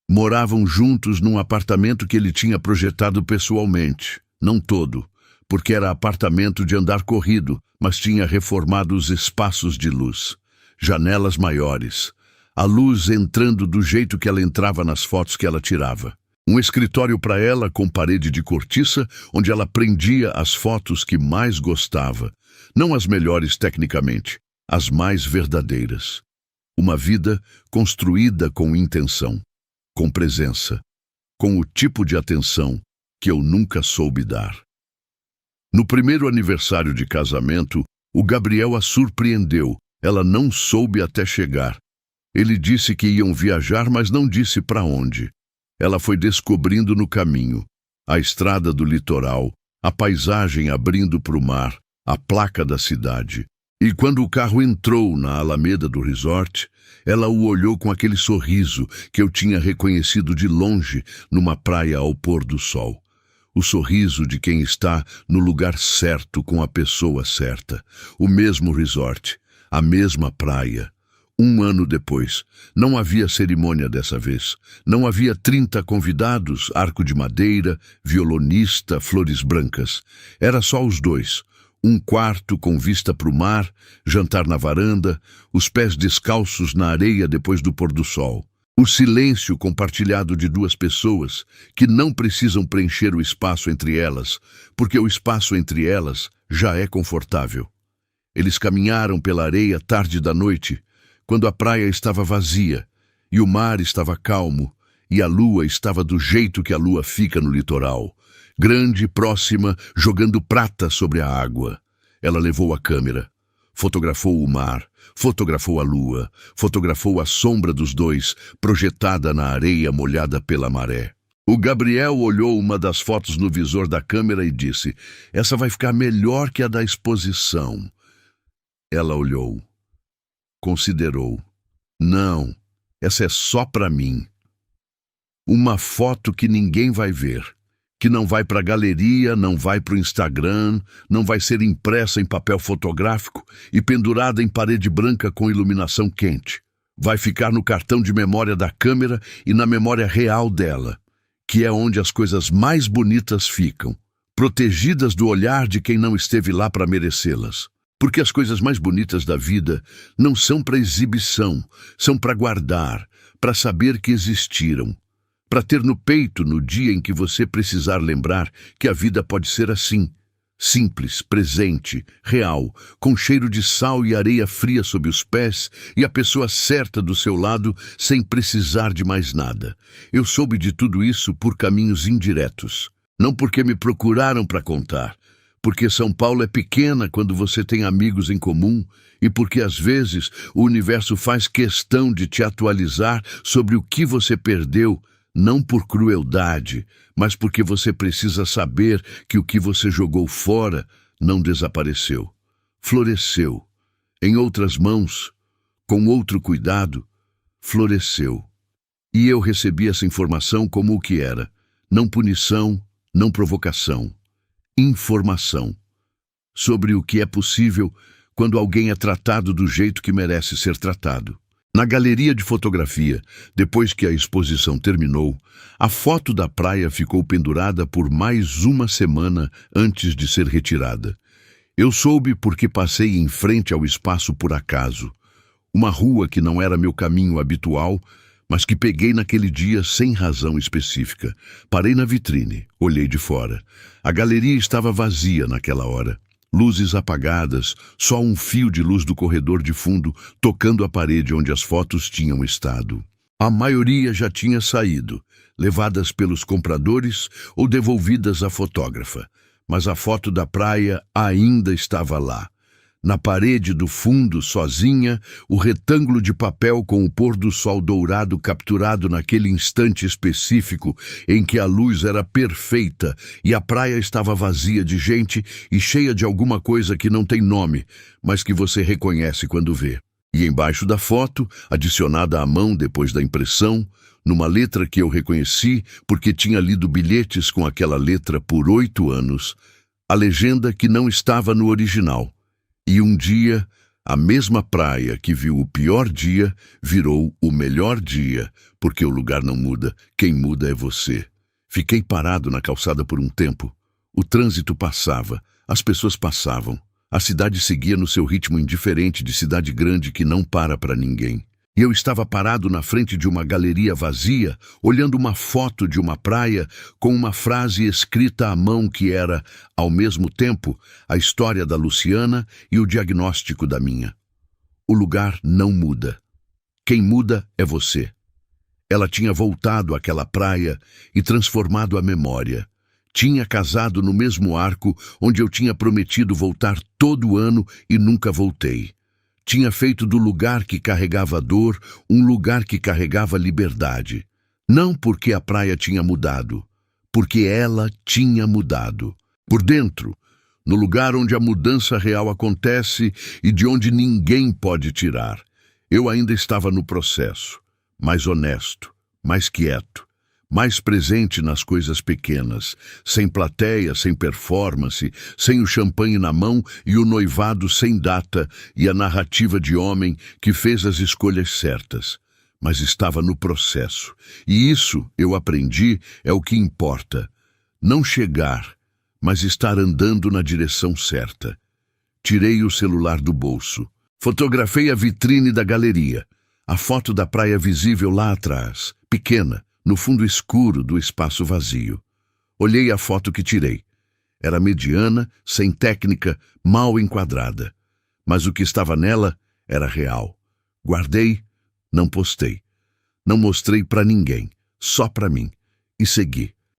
Moravam juntos num apartamento que ele tinha projetado pessoalmente, não todo, porque era apartamento de andar corrido, mas tinha reformado os espaços de luz, janelas maiores, a luz entrando do jeito que ela entrava nas fotos que ela tirava. Um escritório para ela com parede de cortiça, onde ela prendia as fotos que mais gostava. Não as melhores tecnicamente, as mais verdadeiras. Uma vida construída com intenção, com presença, com o tipo de atenção que eu nunca soube dar. No primeiro aniversário de casamento, o Gabriel a surpreendeu. Ela não soube até chegar. Ele disse que iam viajar, mas não disse para onde. Ela foi descobrindo no caminho, a estrada do litoral, a paisagem abrindo para o mar, a placa da cidade. E quando o carro entrou na alameda do resort, ela o olhou com aquele sorriso que eu tinha reconhecido de longe numa praia ao pôr do sol. O sorriso de quem está no lugar certo com a pessoa certa. O mesmo resort, A mesma praia. 1 ano depois. Não havia cerimônia dessa vez. Não havia 30 convidados, arco de madeira, violonista, flores brancas. Era só os dois. Um quarto com vista para o mar, jantar na varanda, os pés descalços na areia depois do pôr do sol. O silêncio compartilhado de duas pessoas que não precisam preencher o espaço entre elas, porque o espaço entre elas já é confortável. Eles caminharam pela areia tarde da noite, quando a praia estava vazia, e o mar estava calmo, e a lua estava do jeito que a lua fica no litoral, grande, próxima, jogando prata sobre a água. Ela levou a câmera, fotografou o mar, fotografou a lua, fotografou a sombra dos dois, projetada na areia molhada pela maré. O Gabriel olhou uma das fotos no visor da câmera e disse: "Essa vai ficar melhor que a da exposição." Ela olhou. Considerou. "Não, essa é só para mim. Uma foto que ninguém vai ver, que não vai para a galeria, não vai para o Instagram, não vai ser impressa em papel fotográfico e pendurada em parede branca com iluminação quente. Vai ficar no cartão de memória da câmera e na memória real dela, que é onde as coisas mais bonitas ficam, protegidas do olhar de quem não esteve lá para merecê-las. Porque as coisas mais bonitas da vida não são para exibição, são para guardar, para saber que existiram, para ter no peito no dia em que você precisar lembrar que a vida pode ser assim, simples, presente, real, com cheiro de sal e areia fria sob os pés e a pessoa certa do seu lado sem precisar de mais nada. Eu soube de tudo isso por caminhos indiretos, não porque me procuraram para contar, porque São Paulo é pequena quando você tem amigos em comum e porque às vezes o universo faz questão de te atualizar sobre o que você perdeu, não por crueldade, mas porque você precisa saber que o que você jogou fora não desapareceu, floresceu. Em outras mãos, com outro cuidado, floresceu. E eu recebi essa informação como o que era, não punição, não provocação. Informação sobre o que é possível quando alguém é tratado do jeito que merece ser tratado. Na galeria de fotografia, depois que a exposição terminou, a foto da praia ficou pendurada por mais 1 semana antes de ser retirada. Eu soube porque passei em frente ao espaço por acaso, uma rua que não era meu caminho habitual, mas que peguei naquele dia sem razão específica. Parei na vitrine, olhei de fora. A galeria estava vazia naquela hora. Luzes apagadas, só um fio de luz do corredor de fundo tocando a parede onde as fotos tinham estado. A maioria já tinha saído, levadas pelos compradores ou devolvidas à fotógrafa. Mas a foto da praia ainda estava lá. Na parede do fundo, sozinha, o retângulo de papel com o pôr do sol dourado capturado naquele instante específico em que a luz era perfeita e a praia estava vazia de gente e cheia de alguma coisa que não tem nome, mas que você reconhece quando vê. E embaixo da foto, adicionada à mão depois da impressão, numa letra que eu reconheci porque tinha lido bilhetes com aquela letra por 8 anos, a legenda que não estava no original. E um dia, a mesma praia que viu o pior dia virou o melhor dia, porque o lugar não muda, quem muda é você. Fiquei parado na calçada por um tempo. O trânsito passava, as pessoas passavam. A cidade seguia no seu ritmo indiferente de cidade grande que não para ninguém. E eu estava parado na frente de uma galeria vazia, olhando uma foto de uma praia com uma frase escrita à mão que era, ao mesmo tempo, a história da Luciana e o diagnóstico da minha. O lugar não muda. Quem muda é você. Ela tinha voltado àquela praia e transformado a memória. Tinha casado no mesmo arco onde eu tinha prometido voltar todo ano e nunca voltei. Tinha feito do lugar que carregava dor um lugar que carregava liberdade. Não porque a praia tinha mudado, porque ela tinha mudado. Por dentro, no lugar onde a mudança real acontece e de onde ninguém pode tirar. Eu ainda estava no processo, mais honesto, mais quieto, mais presente nas coisas pequenas, sem plateia, sem performance, sem o champanhe na mão e o noivado sem data e a narrativa de homem que fez as escolhas certas, mas estava no processo. E isso, eu aprendi, é o que importa. Não chegar, mas estar andando na direção certa. Tirei o celular do bolso. Fotografei a vitrine da galeria, a foto da praia visível lá atrás, pequena, no fundo escuro do espaço vazio. Olhei a foto que tirei. Era mediana, sem técnica, mal enquadrada. Mas o que estava nela era real. Guardei, não postei. Não mostrei para ninguém, só para mim. E segui.